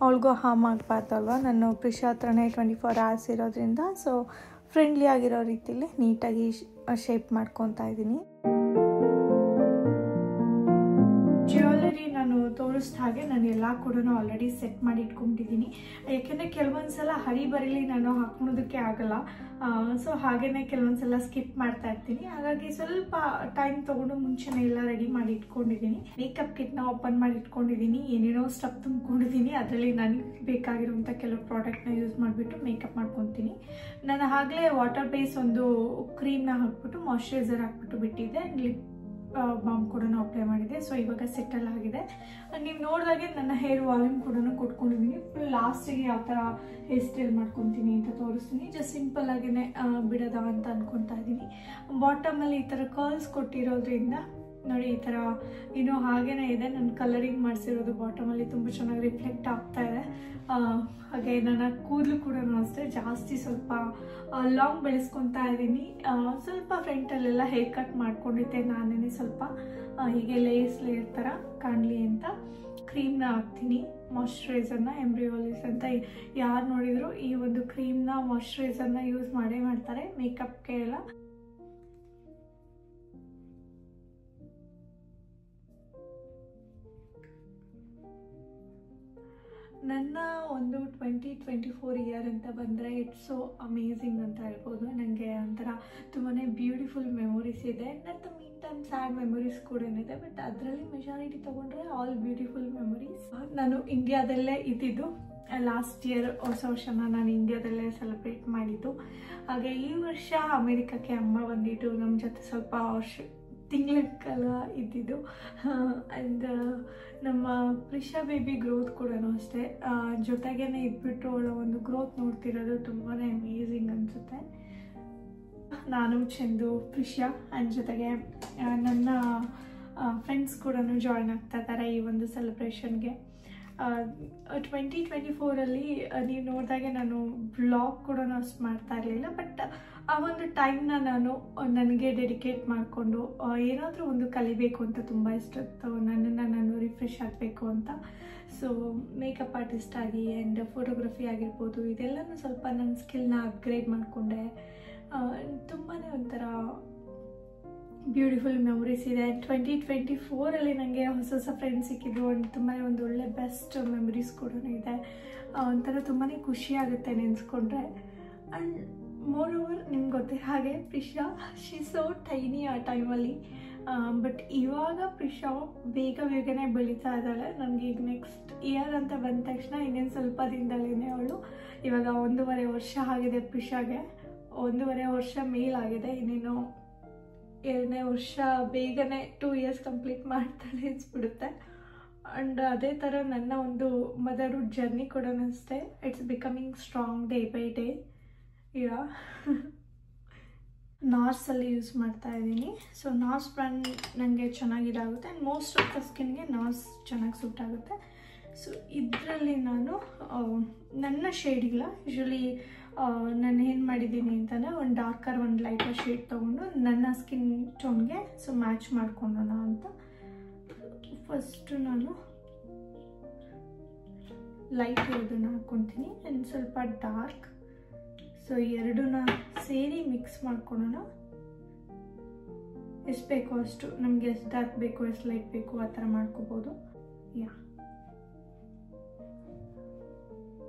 ಅವಳಿಗೂ ಹಾರ್ಮ್ ಆಗಬಾರ್ದಲ್ವ. ನಾನು ಪ್ರಿಷಾ ಹತ್ರನೇ 24 hours ಇರೋದ್ರಿಂದ ಸೊ ಫ್ರೆಂಡ್ಲಿ ಆಗಿರೋ ರೀತಿಲಿ ನೀಟಾಗಿ ಶೇಪ್ ಮಾಡ್ಕೊತಾ ಇದ್ದೀನಿ. ನಾನು ತೋರಿಸಿದ ಹಾಗೆ ನಾನು ಎಲ್ಲ ಕೂಡ ಆಲ್ರೆಡಿ ಸೆಟ್ ಮಾಡಿ ಇಟ್ಕೊಂಡಿದ್ದೀನಿ. ಯಾಕೆಂದರೆ ಕೆಲವೊಂದ್ಸಲ ಹರಿ ಬರೀಲಿ ನಾನು ಹಾಕೊಳೋದಕ್ಕೆ ಆಗಲ್ಲ. ಸೊ ಹಾಗೇನೆ ಕೆಲವೊಂದ್ಸಲ ಸ್ಕಿಪ್ ಮಾಡ್ತಾ ಇರ್ತೀನಿ. ಹಾಗಾಗಿ ಸ್ವಲ್ಪ ಟೈಮ್ ತೊಗೊಂಡು ಮುಂಚೆನೇ ಎಲ್ಲ ರೆಡಿ ಮಾಡಿ ಇಟ್ಕೊಂಡಿದ್ದೀನಿ. ಮೇಕಪ್ ಕಿಟ್ನ ಓಪನ್ ಮಾಡಿ ಇಟ್ಕೊಂಡಿದ್ದೀನಿ. ಏನೇನೋ ಸ್ಟಫ್ ತುಂಬಿಕೊಂಡಿದ್ದೀನಿ. ಅದರಲ್ಲಿ ನನಗೆ ಬೇಕಾಗಿರುವಂಥ ಕೆಲವು ಪ್ರಾಡಕ್ಟ್ನ ಯೂಸ್ ಮಾಡಿಬಿಟ್ಟು ಮೇಕಪ್ ಮಾಡ್ಕೊತೀನಿ. ನಾನು ಆಗಲೇ ವಾಟರ್ ಬೇಸ್ ಒಂದು ಕ್ರೀಮ್ನ ಹಾಕ್ಬಿಟ್ಟು ಮಾಯ್ಶ್ಚರೈಸರ್ ಹಾಕ್ಬಿಟ್ಟು ಬಿಟ್ಟಿದ್ದೆ. ಲಿಪ್ ಬಾಮ್ ಕೂಡ ಅಪ್ಲೈ ಮಾಡಿದೆ. ಸೊ ಇವಾಗ ಸೆಟಲ್ ಆಗಿದೆ. ನೀವು ನೋಡಿದಾಗೆ ನನ್ನ ಹೇರ್ ವಾಲ್ಯೂಮ್ ಕೂಡ ಕೊಟ್ಕೊಂಡಿದ್ದೀನಿ. ಫುಲ್ ಲಾಸ್ಟಿಗೆ ಯಾವ ಥರ ಹೇರ್ ಸ್ಟೈಲ್ ಮಾಡ್ಕೊತೀನಿ ಅಂತ ತೋರಿಸ್ತೀನಿ. ಜಸ್ಟ್ ಸಿಂಪಲ್ ಆಗೇ ಬಿಡೋದ ಅಂತ ಅನ್ಕೊತಾ ಇದ್ದೀನಿ. ಬಾಟಮಲ್ಲಿ ಈ ಥರ ಕರ್ಲ್ಸ್ ಕೊಟ್ಟಿರೋದ್ರಿಂದ ನೋಡಿ ಈ ಥರ ಇನ್ನೂ ಹಾಗೇನೇ ಇದೆ. ನಾನು ಕಲರಿಂಗ್ ಮಾಡಿಸಿರೋದು ಬಾಟಮಲ್ಲಿ ತುಂಬ ಚೆನ್ನಾಗಿ ರಿಫ್ಲೆಕ್ಟ್ ಆಗ್ತಾ ಇದೆ. ಹಾಗೆ ನನ್ನ ಕೂದಲು ಕೂಡ ಅಷ್ಟೇ ಜಾಸ್ತಿ ಸ್ವಲ್ಪ ಲಾಂಗ್ ಬೆಳೆಸ್ಕೊತಾ ಇದ್ದೀನಿ. ಸ್ವಲ್ಪ ಫ್ರಂಟಲ್ಲೆಲ್ಲ ಹೇರ್ ಕಟ್ ಮಾಡ್ಕೊಂಡಿದ್ದೆ ನಾನೇ. ಸ್ವಲ್ಪ ಹೀಗೆ ಲೇಯರ್ ಥರ ಕಾಣಲಿ ಅಂತ ಕ್ರೀಮ್ನ ಹಾಕ್ತೀನಿ. ಮಾಯ್ಶ್ಚರೈಸರ್ನ ಎಂಬ್ರಿಯೋಲಿಸ್ ಅಂತ ಯಾರು ನೋಡಿದ್ರು ಈ ಒಂದು ಕ್ರೀಮ್ನ ಮಾಯ್ಶ್ಚರೈಸರ್ನ ಯೂಸ್ ಮಾಡೇ ಮಾಡ್ತಾರೆ ಮೇಕಪ್ಗೆ ಎಲ್ಲ. ನನ್ನ ಒಂದು 2024 ಇಯರ್ ಅಂತ ಬಂದರೆ ಇಟ್ಸ್ ಸೋ ಅಮೇಝಿಂಗ್ ಅಂತ ಹೇಳ್ಬೋದು. ನನಗೆ ಒಂಥರ ತುಂಬಾ ಬ್ಯೂಟಿಫುಲ್ ಮೆಮೊರೀಸ್ ಇದೆ. ಮತ್ತು ಮೀನ್ ಟೈಮ್ ಸ್ಯಾಡ್ ಮೆಮೊರೀಸ್ ಕೂಡ ಇದೆ. ಬಟ್ ಅದರಲ್ಲಿ ಮೆಜಾರಿಟಿ ತೊಗೊಂಡ್ರೆ ಆಲ್ ಬ್ಯೂಟಿಫುಲ್ ಮೆಮೊರೀಸ್. ನಾನು ಇಂಡಿಯಾದಲ್ಲೇ ಇದ್ದಿದ್ದು. ಲಾಸ್ಟ್ ಇಯರ್ ಹೊಸ ವರ್ಷನ ನಾನು ಇಂಡಿಯಾದಲ್ಲೇ ಸೆಲೆಬ್ರೇಟ್ ಮಾಡಿದ್ದು. ಹಾಗೆ ಈ ವರ್ಷ ಅಮೇರಿಕಕ್ಕೆ ಅಮ್ಮ ಬಂದಿದ್ದು ನಮ್ಮ ಜೊತೆ ಸ್ವಲ್ಪ ತಿಂಗಳ ಕಾಲ ಇದ್ದಿದ್ದು. ಆ್ಯಂಡ್ ನಮ್ಮ ಪ್ರಿಷಾ ಬೇಬಿ ಗ್ರೋತ್ ಕೂಡ ಅಷ್ಟೇ ಜೊತೆಗೇನೆ ಇದ್ಬಿಟ್ಟು ಅವಳ ಒಂದು ಗ್ರೋತ್ ನೋಡ್ತಿರೋದು ತುಂಬಾ ಅಮೇಝಿಂಗ್ ಅನಿಸುತ್ತೆ. ನಾನು ಚಂದು ಪ್ರಿಷಾ ಆ್ಯಂಡ್ ಜೊತೆಗೆ ನನ್ನ ಫ್ರೆಂಡ್ಸ್ ಕೂಡ ಜಾಯ್ನ್ ಆಗ್ತಾ ಇದ್ದಾರೆ ಈ ಒಂದು ಸೆಲೆಬ್ರೇಷನ್ಗೆ. 2024ಅಲ್ಲಿ ನೀವು ನೋಡಿದಾಗೆ ನಾನು ಬ್ಲಾಗ್ ಕೂಡ ಅಷ್ಟು ಮಾಡ್ತಾ ಇರಲಿಲ್ಲ. ಬಟ್ ಆ ಒಂದು ಟೈಮ್ನ ನಾನು ನನಗೆ ಡೆಡಿಕೇಟ್ ಮಾಡಿಕೊಂಡು ಏನಾದರೂ ಒಂದು ಕಲಿಬೇಕು ಅಂತ ತುಂಬ ಇಷ್ಟ ಇತ್ತು. ನನ್ನನ್ನು ನಾನು ರಿಫ್ರೆಶ್ ಆಗಬೇಕು ಅಂತ. ಸೊ ಮೇಕಪ್ ಆರ್ಟಿಸ್ಟ್ ಆಗಿ ಆ್ಯಂಡ್ ಫೋಟೋಗ್ರಫಿ ಆಗಿರ್ಬೋದು ಇದೆಲ್ಲನೂ ಸ್ವಲ್ಪ ನನ್ನ ಸ್ಕಿಲ್ನ ಅಪ್ಗ್ರೇಡ್ ಮಾಡಿಕೊಂಡೆ. ತುಂಬಾ ಒಂಥರ ಬ್ಯೂಟಿಫುಲ್ ಮೆಮೊರೀಸ್ ಇದೆ. 2024ಅಲ್ಲಿ ನನಗೆ ಹೊಸ ಹೊಸ ಫ್ರೆಂಡ್ಸ್ ಸಿಕ್ಕಿದ್ರು. ತುಂಬಾ ಒಂದು ಒಳ್ಳೆ ಬೆಸ್ಟ್ ಮೆಮೊರೀಸ್ ಕೂಡ ಇದೆ. ಒಂಥರ ತುಂಬಾ ಖುಷಿ ಆಗುತ್ತೆ ನೆನೆಸ್ಕೊಂಡ್ರೆ. ಆ್ಯಂಡ್ ಮೋರ್ ಓವರ್ ನಿಮ್ಗೆ ಗೊತ್ತೇ ಹಾಗೆ ಪ್ರಿಷಾ ಶಿ ಸೋ ಟೈನಿ ಆ ಟೈಮಲ್ಲಿ. ಬಟ್ ಇವಾಗ ಪ್ರಿಷಾ ಬೇಗನೆ ಬೆಳೀತಾ ಇದ್ದಾಳೆ. ನನಗೆ ಈಗ ನೆಕ್ಸ್ಟ್ ಇಯರ್ ಅಂತ ಬಂದ ತಕ್ಷಣ ಇನ್ನೇನು ಸ್ವಲ್ಪ ದಿನದಲ್ಲೇ ಅವಳು ಇವಾಗ 1.5 ವರ್ಷ ಆಗಿದೆ ಪ್ರಿಷಾಗೆ. 1.5 ವರ್ಷ ಮೇಲಾಗಿದೆ. ಇನ್ನೇನು 2ನೇ ವರ್ಷ ಬೇಗನೆ 2 ಇಯರ್ಸ್ ಕಂಪ್ಲೀಟ್ ಮಾಡ್ತಾಳೆ ಅನಿಸ್ಬಿಡುತ್ತೆ. ಆ್ಯಂಡ್ ಅದೇ ಥರ ನನ್ನ ಒಂದು ಮದರ್ಹುಡ್ ಜರ್ನಿ ಕೂಡ ಅಷ್ಟೇ. It's becoming strong day by day. ಈಗ ನಾರ್ಸಲ್ಲಿ ಯೂಸ್ ಮಾಡ್ತಾ ಇದ್ದೀನಿ. ಸೊ ನಾರ್ಸ್ ಬ್ರ್ಯಾಂಡ್ ನನಗೆ ಚೆನ್ನಾಗಿದಾಗುತ್ತೆ. ಆ್ಯಂಡ್ ಮೋಸ್ಟ್ ಆಫ್ ದ ಸ್ಕಿನ್ಗೆ ನಾರ್ಸ್ ಚೆನ್ನಾಗಿ ಸೂಟ್ ಆಗುತ್ತೆ. ಸೊ ಇದರಲ್ಲಿ ನಾನು ನನ್ನ ಶೇಡಿಲ್ಲ. ಯೂಶ್ವಲಿ ನಾನು ಏನು ಮಾಡಿದ್ದೀನಿ ಅಂತಂದರೆ ಒಂದು ಡಾರ್ಕರ್ ಒಂದು ಲೈಟರ್ ಶೇಡ್ ತೊಗೊಂಡು ನನ್ನ ಸ್ಕಿನ್ ಟೋನ್ಗೆ ಸೊ ಮ್ಯಾಚ್ ಮಾಡ್ಕೊಳ್ಳೋಣ ಅಂತ ಫಸ್ಟು ನಾನು ಲೈಟ್ ಇರೋದನ್ನು ಹಾಕ್ಕೊತೀನಿ ಆ್ಯಂಡ್ ಸ್ವಲ್ಪ ಡಾರ್ಕ್. ಸೊ ಎರಡನ್ನ ಸೇರಿ ಮಿಕ್ಸ್ ಮಾಡ್ಕೊಳ್ಳೋಣ. ಎಷ್ಟು ಬೇಕೋ ಅಷ್ಟು, ನಮಗೆ ಎಷ್ಟು ಡಾರ್ಕ್ ಬೇಕೋ ಎಷ್ಟು ಲೈಟ್ ಬೇಕೋ ಆ ಥರ ಮಾಡ್ಕೋಬೋದು. ಯಾ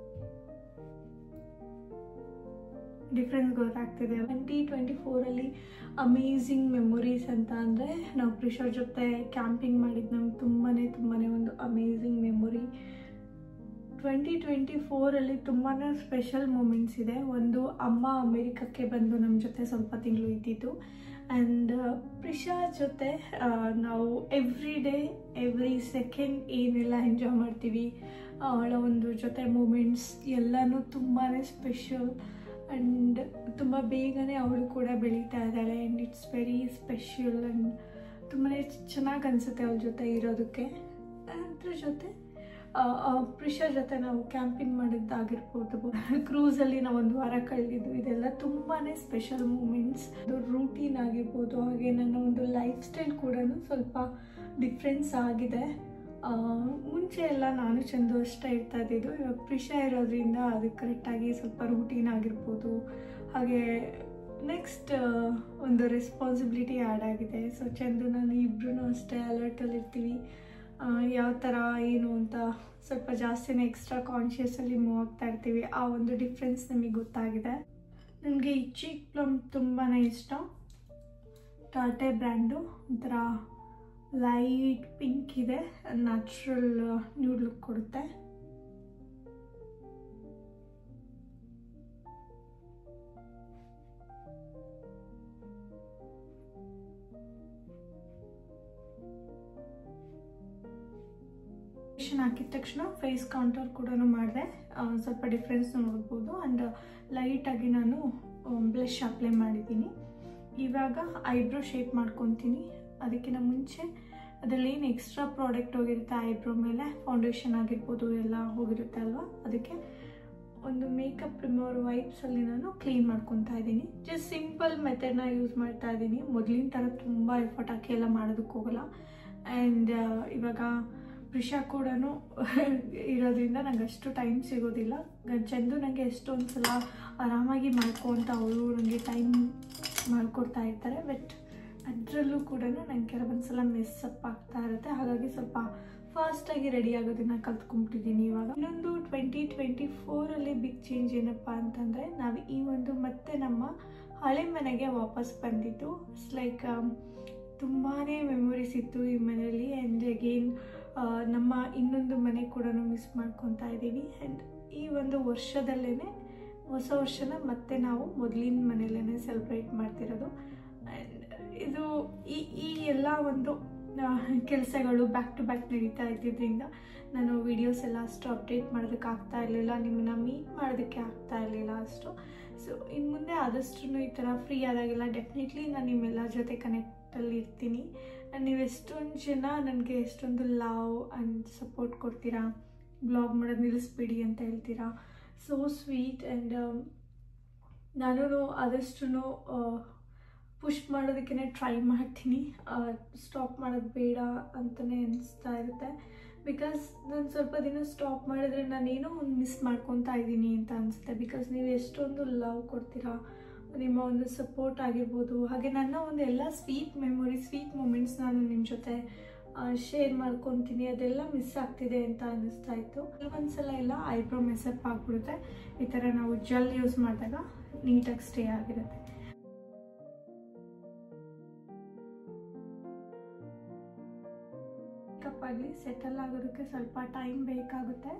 ಡಿಫ್ರೆನ್ಸ್ ಗೊತ್ತಾಗ್ತಿದೆ. 2024ಅಲ್ಲಿ ಅಮೇಝಿಂಗ್ ಮೆಮೊರೀಸ್ ಅಂತ ಅಂದರೆ ನಾವು ಪ್ರಿಷಾ ಜೊತೆ ಕ್ಯಾಂಪಿಂಗ್ ಮಾಡಿದ್ದು ನಮ್ಗೆ ತುಂಬಾ ಒಂದು ಅಮೇಝಿಂಗ್ ಮೆಮೊರಿ. 2024ಅಲ್ಲಿ ತುಂಬಾ ಸ್ಪೆಷಲ್ ಮೂಮೆಂಟ್ಸ್ ಇದೆ. ಒಂದು ಅಮ್ಮ ಅಮೇರಿಕಕ್ಕೆ ಬಂದು ನಮ್ಮ ಜೊತೆ ಸ್ವಲ್ಪ ತಿಂಗಳು ಇದ್ದಿದ್ದು. ಆ್ಯಂಡ್ ಪ್ರಿಷಾ ಜೊತೆ ನಾವು ಎವ್ರಿ ಡೇ ಎವ್ರಿ ಸೆಕೆಂಡ್ ಏನೆಲ್ಲ ಎಂಜಾಯ್ ಮಾಡ್ತೀವಿ, ಅವಳ ಒಂದು ಜೊತೆ ಮೂಮೆಂಟ್ಸ್ ಎಲ್ಲನೂ ತುಂಬಾ ಸ್ಪೆಷಲ್. ಆ್ಯಂಡ್ ತುಂಬ ಬೇಗನೆ ಅವಳು ಕೂಡ ಬೆಳೀತಾ ಇದ್ದಾಳೆ. And it's very special and ತುಂಬಾ ಚೆನ್ನಾಗಿ ಅನಿಸುತ್ತೆ ಅವಳ ಜೊತೆ ಇರೋದಕ್ಕೆ. ಅದ್ರ ಜೊತೆ ಪ್ರಿಷಾ ಜೊತೆ ನಾವು ಕ್ಯಾಂಪಿಂಗ್ ಮಾಡಿದ್ದಾಗಿರ್ಬೋದು, ಕ್ರೂಸಲ್ಲಿ ನಾವು 1 ವಾರ ಕಳೆದಿದ್ದು, ಇದೆಲ್ಲ ತುಂಬಾ ಸ್ಪೆಷಲ್ ಮೂಮೆಂಟ್ಸ್. ಅದು ರೂಟೀನ್ ಆಗಿರ್ಬೋದು. ಹಾಗೆ ನನ್ನ ಒಂದು ಲೈಫ್ ಸ್ಟೈಲ್ ಕೂಡ ಸ್ವಲ್ಪ ಡಿಫ್ರೆನ್ಸ್ ಆಗಿದೆ. ಮುಂಚೆ ಎಲ್ಲ ನಾನು ಚಂದು ಅಷ್ಟೇ ಇರ್ತಾ ಇದ್ದಿದ್ದು. ಇವಾಗ ಪ್ರಿಷಾ ಇರೋದ್ರಿಂದ ಅದು ಕರೆಕ್ಟಾಗಿ ಸ್ವಲ್ಪ ರೂಟೀನ್ ಆಗಿರ್ಬೋದು. ಹಾಗೆ ನೆಕ್ಸ್ಟ್ ಒಂದು ರೆಸ್ಪಾನ್ಸಿಬಿಲಿಟಿ ಆ್ಯಡ್ ಆಗಿದೆ. ಸೊ ಚಂದು ನಾನು ಇಬ್ಬರೂ ಅಷ್ಟೇ ಅಲರ್ಟಲ್ಲಿ ಇರ್ತೀವಿ. ಯಾವ ಥರ ಏನು ಅಂತ ಸ್ವಲ್ಪ ಜಾಸ್ತಿನೇ ಎಕ್ಸ್ಟ್ರಾ ಕಾನ್ಷಿಯಸಲ್ಲಿ ಮೂವ್ ಆಗ್ತಾ ಇರ್ತೀವಿ. ಆ ಒಂದು ಡಿಫ್ರೆನ್ಸ್ ನಮಗೆ ಗೊತ್ತಾಗಿದೆ. ನನಗೆ ಈ ಚೀಕ್ ಪ್ಲಮ್ ತುಂಬಾ ಇಷ್ಟ. ಟಾಟೆ ಬ್ರ್ಯಾಂಡು, ಒಂಥರ ಲೈಟ್ ಪಿಂಕ್ ಇದೆ, ನ್ಯಾಚುರಲ್ ನ್ಯೂಡ್ ಲುಕ್ ಕೊಡುತ್ತೆ. ಹಾಕಿದ ತಕ್ಷಣ ಫೇಸ್ ಕೌಂಟರ್ ಕೂಡ ಮಾಡಿದೆ, ಸ್ವಲ್ಪ ಡಿಫ್ರೆನ್ಸ್ ನೋಡ್ಬೋದು. ಆ್ಯಂಡ್ ಲೈಟಾಗಿ ನಾನು ಬ್ಲಷ್ ಅಪ್ಲೈ ಮಾಡಿದ್ದೀನಿ. ಇವಾಗ ಐಬ್ರೋ ಶೇಪ್ ಮಾಡ್ಕೊತೀನಿ. ಅದಕ್ಕಿಂತ ಮುಂಚೆ ಅದರಲ್ಲಿ ಏನು ಎಕ್ಸ್ಟ್ರಾ ಪ್ರಾಡಕ್ಟ್ ಹೋಗಿರುತ್ತೆ ಐಬ್ರೋ ಮೇಲೆ, ಫೌಂಡೇಶನ್ ಆಗಿರ್ಬೋದು ಎಲ್ಲ ಹೋಗಿರುತ್ತೆ ಅಲ್ವಾ, ಅದಕ್ಕೆ ಒಂದು ಮೇಕಪ್ ರಿಮೂವರ್ ವೈಪ್ಸಲ್ಲಿ ನಾನು ಕ್ಲೀನ್ ಮಾಡ್ಕೊತಾ ಇದ್ದೀನಿ. ಜಸ್ಟ್ ಸಿಂಪಲ್ ಮೆಥಡ್ನ ಯೂಸ್ ಮಾಡ್ತಾ ಇದ್ದೀನಿ. ಮೊದಲಿನ ಥರ ತುಂಬ ಎಫರ್ಟ್ ಹಾಕಿ ಎಲ್ಲ ಮಾಡೋದಕ್ಕೆ ಹೋಗಲ್ಲ. ಆ್ಯಂಡ್ ಇವಾಗ ಪ್ರಿಷಾ ಕೂಡ ಇರೋದ್ರಿಂದ ನಂಗೆ ಅಷ್ಟು ಟೈಮ್ ಸಿಗೋದಿಲ್ಲ. ಚಂದು ನನಗೆ ಎಷ್ಟೊಂದು ಸಲ ಆರಾಮಾಗಿ ಮಾಡ್ಕೊ ಅಂತ ಅವರು ನನಗೆ ಟೈಮ್ ಮಾಡಿಕೊಡ್ತಾ ಇರ್ತಾರೆ. ಬಟ್ ಅದರಲ್ಲೂ ಕೂಡ ನಂಗೆ ಕೆಲವೊಂದು ಸಲ ಮೆಸ್ಸಪ್ ಆಗ್ತಾ ಇರುತ್ತೆ. ಹಾಗಾಗಿ ಸ್ವಲ್ಪ ಫಾಸ್ಟಾಗಿ ರೆಡಿ ಆಗೋದನ್ನ ಕಲ್ತ್ಕೊಂಡ್ಬಿಟ್ಟಿದ್ದೀನಿ ಇವಾಗ. ಇನ್ನೊಂದು 2024 ಬಿಗ್ ಚೇಂಜ್ ಏನಪ್ಪ ಅಂತಂದರೆ, ನಾವು ಈ ಒಂದು ಮತ್ತೆ ನಮ್ಮ ಹಳೆ ಮನೆಗೆ ವಾಪಸ್ ಬಂದಿದ್ದು. ಇಟ್ಸ್ ಲೈಕ್ ತುಂಬಾ ಮೆಮೊರೀಸ್ ಇತ್ತು ಈ ಮನೆಯಲ್ಲಿ. ಆ್ಯಂಡ್ ಅಗೇನ್ ನಮ್ಮ ಇನ್ನೊಂದು ಮನೆ ಕೂಡ ಮಿಸ್ ಮಾಡ್ಕೊತಾ ಇದ್ದೀವಿ. ಆ್ಯಂಡ್ ಈ ಒಂದು ವರ್ಷದಲ್ಲೇ ಹೊಸ ವರ್ಷನ ಮತ್ತೆ ನಾವು ಮೊದಲಿನ ಮನೆಯಲ್ಲೇ ಸೆಲೆಬ್ರೇಟ್ ಮಾಡ್ತಿರೋದು. ಆ್ಯಂಡ್ ಇದು ಈ ಎಲ್ಲ ಒಂದು ಕೆಲಸಗಳು ಬ್ಯಾಕ್ ಟು ಬ್ಯಾಕ್ ನಡೀತಾ ಇದ್ದಿದ್ದರಿಂದ ನಾನು ವೀಡಿಯೋಸ್ ಎಲ್ಲ ಅಷ್ಟು ಅಪ್ಡೇಟ್ ಮಾಡೋದಕ್ಕೆ ಆಗ್ತಾ ಇರಲಿಲ್ಲ, ನಿಮ್ಮನ್ನ ಮೀಟ್ ಮಾಡೋದಕ್ಕೆ ಆಗ್ತಾ ಇರಲಿಲ್ಲ ಅಷ್ಟು. ಸೊ ಇನ್ನು ಮುಂದೆ ಆದಷ್ಟು ಈ ಥರ ಫ್ರೀ ಆದಾಗೆಲ್ಲ ಡೆಫಿನೆಟ್ಲಿ ನಾನು ನಿಮ್ಮೆಲ್ಲ ಜೊತೆ ಕನೆಕ್ಟಲ್ಲಿ ಇರ್ತೀನಿ. ಆ್ಯಂಡ್ ನೀವು ಎಷ್ಟೊಂದು ಜನ ನನಗೆ ಎಷ್ಟೊಂದು ಲವ್ ಆ್ಯಂಡ್ ಸಪೋರ್ಟ್ ಕೊಡ್ತೀರಾ, ಬ್ಲಾಗ್ ಮಾಡೋದು ನಿಲ್ಲಿಸ್ಬಿಡಿ ಅಂತ ಹೇಳ್ತೀರಾ. So sweet. ಆ್ಯಂಡ್ ನಾನು ಆದಷ್ಟು ಪುಷ್ ಮಾಡೋದಕ್ಕೆ ಟ್ರೈ ಮಾಡ್ತೀನಿ. ಸ್ಟಾಪ್ ಮಾಡೋದು ಬೇಡ ಅಂತಲೇ ಅನಿಸ್ತಾ ಇರುತ್ತೆ. ಬಿಕಾಸ್ ನಾನು ಸ್ವಲ್ಪ ದಿನ ಸ್ಟಾಪ್ ಮಾಡಿದ್ರೆ ನಾನೇನೋ ಒಂದು ಮಿಸ್ ಮಾಡ್ಕೊತಾ ಇದ್ದೀನಿ ಅಂತ ಅನಿಸುತ್ತೆ. ಬಿಕಾಸ್ ನೀವು ಎಷ್ಟೊಂದು ಲವ್ ಕೊಡ್ತೀರಾ, ನಿಮ್ಮ ಒಂದು ಸಪೋರ್ಟ್ ಆಗಿರ್ಬೋದು, ಹಾಗೆ ನನ್ನ ಒಂದು ಎಲ್ಲ ಸ್ವೀಟ್ ಮೆಮೊರಿ, ಸ್ವೀಟ್ ಮೂಮೆಂಟ್ಸ್ ನಾನು ನಿಮ್ಮ ಜೊತೆ ಶೇರ್ ಮಾಡ್ಕೊತೀನಿ. ಅದೆಲ್ಲ ಮಿಸ್ ಆಗ್ತಿದೆ ಅಂತ ಅನ್ನಿಸ್ತಾ ಇತ್ತು. ಕೆಲವೊಂದ್ಸಲ ಎಲ್ಲ ಐಬ್ರೋ ಮೆಸಪ್ ಆಗಿಬಿಡುತ್ತೆ. ಈ ಥರ ನಾವು ಜೆಲ್ ಯೂಸ್ ಮಾಡಿದಾಗ ನೀಟಾಗಿ ಸ್ಟೇ ಆಗಿರುತ್ತೆ. ಮೇಕಪ್ ಆಗಲಿ ಸೆಟಲ್ ಆಗೋದಕ್ಕೆ ಸ್ವಲ್ಪ ಟೈಮ್ ಬೇಕಾಗುತ್ತೆ.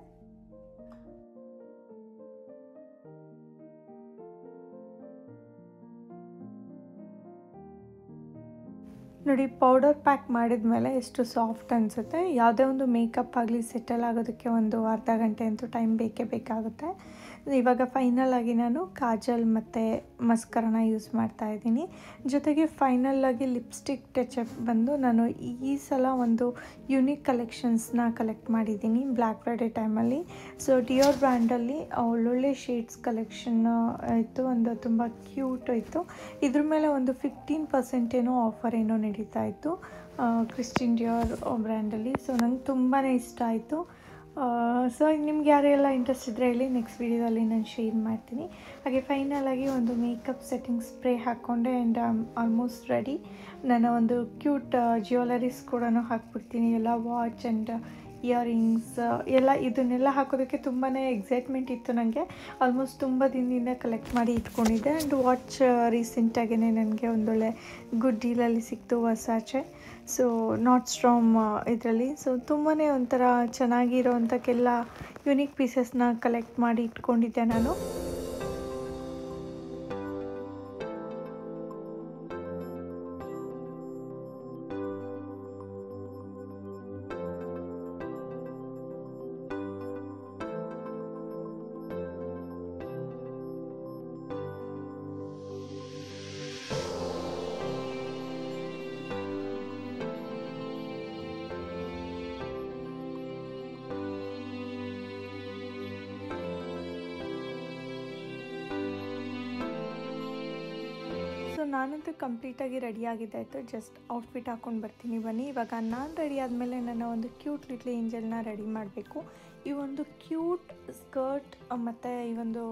ನೋಡಿ, ಪೌಡರ್ ಪ್ಯಾಕ್ ಮಾಡಿದ ಮೇಲೆ ಎಷ್ಟು ಸಾಫ್ಟ್ ಅನಿಸುತ್ತೆ. ಯಾವುದೇ ಒಂದು ಮೇಕಪ್ ಆಗಲಿ ಸೆಟಲ್ ಆಗೋದಕ್ಕೆ ಒಂದು ಅರ್ಧ ಗಂಟೆ ಅಂತೂ ಟೈಮ್ ಬೇಕೇ ಬೇಕಾಗುತ್ತೆ. ಇವಾಗ ಫೈನಲಾಗಿ ನಾನು ಕಾಜಲ್ ಮತ್ತು ಮಸ್ಕರನ ಯೂಸ್ ಮಾಡ್ತಾ ಇದ್ದೀನಿ. ಜೊತೆಗೆ ಫೈನಲಾಗಿ ಲಿಪ್ಸ್ಟಿಕ್ ಟಚಪ್ ಬಂದು ನಾನು ಈ ಸಲ ಒಂದು ಯುನೀಕ್ ಕಲೆಕ್ಷನ್ಸ್ನ ಕಲೆಕ್ಟ್ ಮಾಡಿದ್ದೀನಿ ಬ್ಲ್ಯಾಕ್ ಫ್ರೈಡೇ ಟೈಮಲ್ಲಿ. ಸೊ ಡಿಯೋರ್ ಬ್ರ್ಯಾಂಡಲ್ಲಿ ಒಳ್ಳೊಳ್ಳೆ ಶೇಡ್ಸ್ ಕಲೆಕ್ಷನ್ ಇತ್ತು, ಒಂದು ತುಂಬ ಕ್ಯೂಟ್ ಇತ್ತು. ಇದ್ರ ಮೇಲೆ ಒಂದು 15% ಏನೋ ಆಫರ್ ಏನೋ ನಡೀತಾ ಇತ್ತು ಕ್ರಿಸ್ಟಿಯನ್ ಡಿಯೋರ್ ಬ್ರ್ಯಾಂಡಲ್ಲಿ. ಸೊ ನಂಗೆ ತುಂಬಾ ಇಷ್ಟ ಆಯಿತು. ಸೊ ನಿಮ್ಗೆ ಯಾರೆಲ್ಲ ಇಂಟ್ರೆಸ್ಟ್ ಇದ್ದರೆ ಹೇಳಿ, ನೆಕ್ಸ್ಟ್ ವೀಡಿಯೋದಲ್ಲಿ ನಾನು ಶೇರ್ ಮಾಡ್ತೀನಿ. ಹಾಗೆ ಫೈನಲಾಗಿ ಒಂದು ಮೇಕಪ್ ಸೆಟ್ಟಿಂಗ್ ಸ್ಪ್ರೇ ಹಾಕ್ಕೊಂಡೆ ಆ್ಯಂಡ್ ಆಲ್ಮೋಸ್ಟ್ ರೆಡಿ. ನಾನು ಒಂದು ಕ್ಯೂಟ್ ಜ್ಯುವೆಲರೀಸ್ ಕೂಡ ಹಾಕ್ಬಿಡ್ತೀನಿ, ಎಲ್ಲ ವಾಚ್ ಆ್ಯಂಡ್ ಇಯರಿಂಗ್ಸ್ ಎಲ್ಲ. ಇದನ್ನೆಲ್ಲ ಹಾಕೋದಕ್ಕೆ ತುಂಬಾ ಎಕ್ಸೈಟ್ಮೆಂಟ್ ಇತ್ತು ನನಗೆ. ಆಲ್ಮೋಸ್ಟ್ ತುಂಬ ದಿನದಿಂದ ಕಲೆಕ್ಟ್ ಮಾಡಿ ಇಟ್ಕೊಂಡಿದ್ದೆ. ಆ್ಯಂಡ್ ವಾಚ್ ರೀಸೆಂಟಾಗೇ ನನಗೆ ಒಂದೊಳ್ಳೆ ಗುಡ್ ಡೀಲಲ್ಲಿ ಸಿಕ್ತು ವರ್ಸಾಚೆ. ಸೊ ನಾಟ್ ಸ್ಟ್ರಾಮ್ ಇದರಲ್ಲಿ. ಸೊ ತುಂಬಾ ಒಂಥರ ಚೆನ್ನಾಗಿರೋವಂಥ ಕೆಲ ಯುನೀಕ್ ಪೀಸಸ್ನ ಕಲೆಕ್ಟ್ ಮಾಡಿ ಇಟ್ಕೊಂಡಿದ್ದೆ ನಾನು. ಸೊ ನಾನಂತೂ ಕಂಪ್ಲೀಟಾಗಿ ರೆಡಿಯಾಗಿದ್ದಾಯಿತು. ಜಸ್ಟ್ ಔಟ್ಫಿಟ್ ಹಾಕ್ಕೊಂಡು ಬರ್ತೀನಿ ಬನ್ನಿ. ಇವಾಗ ನಾನು ರೆಡಿ ಆದಮೇಲೆ ನನ್ನ ಒಂದು ಕ್ಯೂಟ್ ಲಿಟ್ಲ್ ಏಂಜಲ್ನ ರೆಡಿ ಮಾಡಬೇಕು. ಈ ಒಂದು ಕ್ಯೂಟ್ ಸ್ಕರ್ಟ್ ಮತ್ತು ಈ ಒಂದು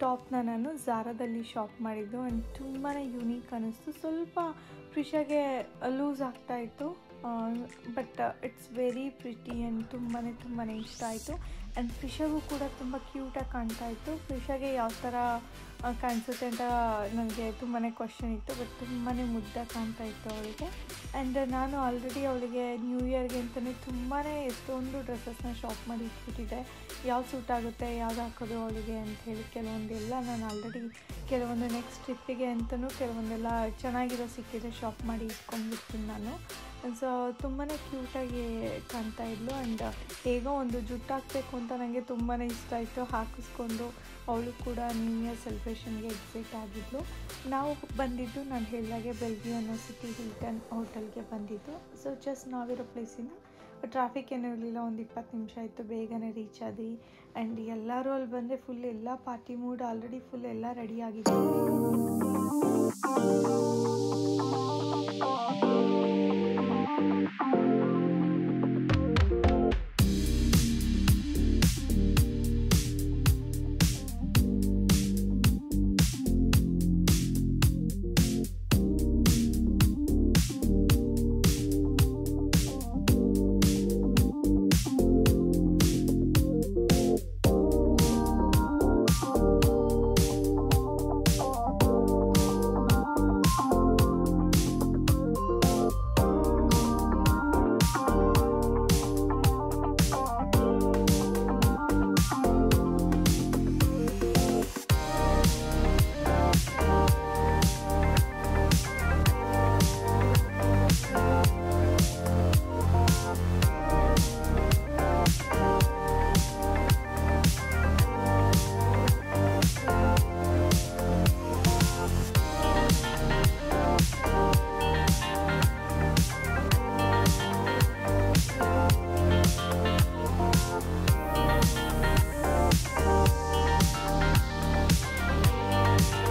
ಟಾಪ್ನ ನಾನು ಝಾರಾದಲ್ಲಿ ಶಾಪ್ ಮಾಡಿದ್ದು. ಆ್ಯಂಡ್ ತುಂಬಾ ಯೂನೀಕ್ ಅನ್ನಿಸ್ತು. ಸ್ವಲ್ಪ ಪ್ರಿಷಾಗೆ ಲೂಸ್ ಆಗ್ತಾಯಿತ್ತು, but it's very pretty and ತುಂಬಾ ಇಷ್ಟ ಆಯಿತು. ಆ್ಯಂಡ್ ಪ್ರಿಷಾಗೂ ಕೂಡ ತುಂಬ ಕ್ಯೂಟಾಗಿ ಕಾಣ್ತಾ ಇತ್ತು. ಪ್ರಿಷಾಗೆ ಯಾವ ಥರ ಕಾಣಿಸುತ್ತೆ ಅಂತ ನನಗೆ ತುಂಬಾ ಕ್ವಶನ್ ಇತ್ತು, ಬಟ್ ತುಂಬಾ ಮುದ್ದಾಗಿ ಕಾಣ್ತಾ ಇತ್ತು ಅವಳಿಗೆ. ಆ್ಯಂಡ್ ನಾನು ಆಲ್ರೆಡಿ ಅವಳಿಗೆ ನ್ಯೂ ಇಯರ್ಗೆ ಅಂತಲೇ ತುಂಬಾ ಎಷ್ಟೊಂದು ಡ್ರೆಸ್ಸಸ್ನ ಶಾಪ್ ಮಾಡಿ ಇಟ್ಬಿಟ್ಟಿದ್ದೆ, ಯಾವ್ದು ಸೂಟ್ ಆಗುತ್ತೆ, ಯಾವ್ದು ಹಾಕೋದು ಅವಳಿಗೆ ಅಂಥೇಳಿ. ಕೆಲವೊಂದೆಲ್ಲ ನಾನು ಆಲ್ರೆಡಿ ಕೆಲವೊಂದು ನೆಕ್ಸ್ಟ್ ಟ್ರಿಪ್ಪಿಗೆ ಅಂತಲೂ ಕೆಲವೊಂದೆಲ್ಲ ಚೆನ್ನಾಗಿರೋ ಸಿಕ್ಕಿದೆ ಶಾಪ್ ಮಾಡಿ ಇಟ್ಕೊಂಡ್ಬಿಡ್ತೀನಿ ನಾನು. ಸೊ ತುಂಬಾ ಕ್ಯೂಟಾಗಿ ಕಾಣ್ತಾ ಇದ್ಲು. ಆ್ಯಂಡ್ ಹೇಗೋ ಒಂದು ಜುಟ್ಟು ಹಾಕಬೇಕು ಅಂತ ನನಗೆ ತುಂಬಾ ಇಷ್ಟ ಆಯಿತು. ಹಾಕಿಸ್ಕೊಂಡು ಅವಳು ಕೂಡ ನ್ಯೂ ಇಯರ್ ಸೆಲೆಬ್ರೇಷನ್ಗೆ ಎಕ್ಸೈಟ್ ಆಗಿದ್ಲು. ನಾವು ಬಂದಿದ್ದು ನಾನು ಹೇಳಿದಾಗೆ ಬೆಲ್ವ್ಯೂ ಅನ್ನೋ ಸಿಟಿ ಹಿಲ್ಟನ್ ಹೋಟೆಲ್ಗೆ ಬಂದಿದ್ದು. ಸೊ ಜಸ್ಟ್ ನಾವಿರೋ ಪ್ಲೇಸಿಂದ ಟ್ರಾಫಿಕ್ ಏನೂ ಇರಲಿಲ್ಲ, ಒಂದು 20 ನಿಮಿಷ ಆಯಿತು, ಬೇಗನೆ ರೀಚ್ ಆದ್ವಿ. ಆ್ಯಂಡ್ ಎಲ್ಲರೂ ಅಲ್ಲಿ ಬಂದರೆ ಫುಲ್ ಎಲ್ಲ ಪಾರ್ಟಿ ಮೂಡ್ ಆಲ್ರೆಡಿ ಫುಲ್ ಎಲ್ಲ ರೆಡಿ ಆಗಿದೆ.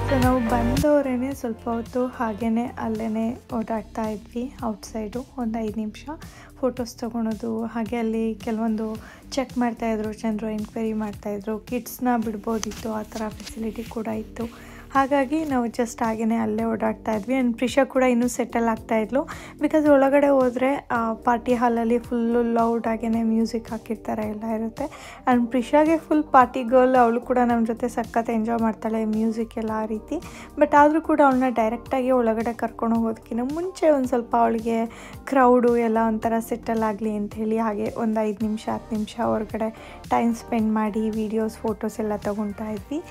ಸೊ ನಾವು ಬಂದವರೇ ಸ್ವಲ್ಪ ಹೊತ್ತು ಹಾಗೇ ಅಲ್ಲೇ ಓಡಾಡ್ತಾ ಇದ್ವಿ ಔಟ್ಸೈಡು. ಒಂದು 5 ನಿಮಿಷ ಫೋಟೋಸ್ ತೊಗೊಳೋದು, ಹಾಗೆ ಅಲ್ಲಿ ಕೆಲವೊಂದು ಚೆಕ್ ಮಾಡ್ತಾಯಿದ್ರು ಜನರು, ಎನ್ಕ್ವೈರಿ ಮಾಡ್ತಾಯಿದ್ರು, ಕಿಡ್ಸ್ನ ಬಿಡ್ಬೋದಿತ್ತು, ಆ ಥರ ಫೆಸಿಲಿಟಿ ಕೂಡ ಇತ್ತು. ಹಾಗಾಗಿ ನಾವು ಜಸ್ಟ್ ಹಾಗೇ ಅಲ್ಲೇ ಓಡಾಡ್ತಾ ಇದ್ವಿ. ಆ್ಯಂಡ್ ಪ್ರಿಷಾ ಕೂಡ ಇನ್ನೂ ಸೆಟಲ್ ಆಗ್ತಾಯಿದ್ಲು, ಬಿಕಾಸ್ ಒಳಗಡೆ ಹೋದರೆ ಪಾರ್ಟಿ ಹಾಲಲ್ಲಿ ಫುಲ್ಲು ಲೌಡಾಗೇ ಮ್ಯೂಸಿಕ್ ಹಾಕಿರ್ತಾರೆ, ಎಲ್ಲ ಇರುತ್ತೆ. ಆ್ಯಂಡ್ ಪ್ರಿಷಾಗೆ ಫುಲ್ ಪಾರ್ಟಿ ಗರ್ಲ್, ಅವಳು ಕೂಡ ನಮ್ಮ ಜೊತೆ ಸಖತ್ ಎಂಜಾಯ್ ಮಾಡ್ತಾಳೆ, ಮ್ಯೂಸಿಕ್ ಎಲ್ಲ ಆ ರೀತಿ. ಬಟ್ ಆದರೂ ಕೂಡ ಅವಳನ್ನ ಡೈರೆಕ್ಟಾಗಿ ಒಳಗಡೆ ಕರ್ಕೊಂಡು ಹೋಗೋದಕ್ಕಿಂತ ಮುಂಚೆ ಒಂದು ಸ್ವಲ್ಪ ಅವಳಿಗೆ ಕ್ರೌಡು ಎಲ್ಲ ಒಂಥರ ಸೆಟಲ್ ಆಗಲಿ ಅಂಥೇಳಿ ಹಾಗೆ ಒಂದು 5 ನಿಮಿಷ 10 ನಿಮಿಷ ಹೊರಗಡೆ ಟೈಮ್ ಸ್ಪೆಂಡ್ ಮಾಡಿ ವೀಡಿಯೋಸ್ ಫೋಟೋಸ್ ಎಲ್ಲ ತೊಗೊಳ್ತಾ ಇದ್ವಿ.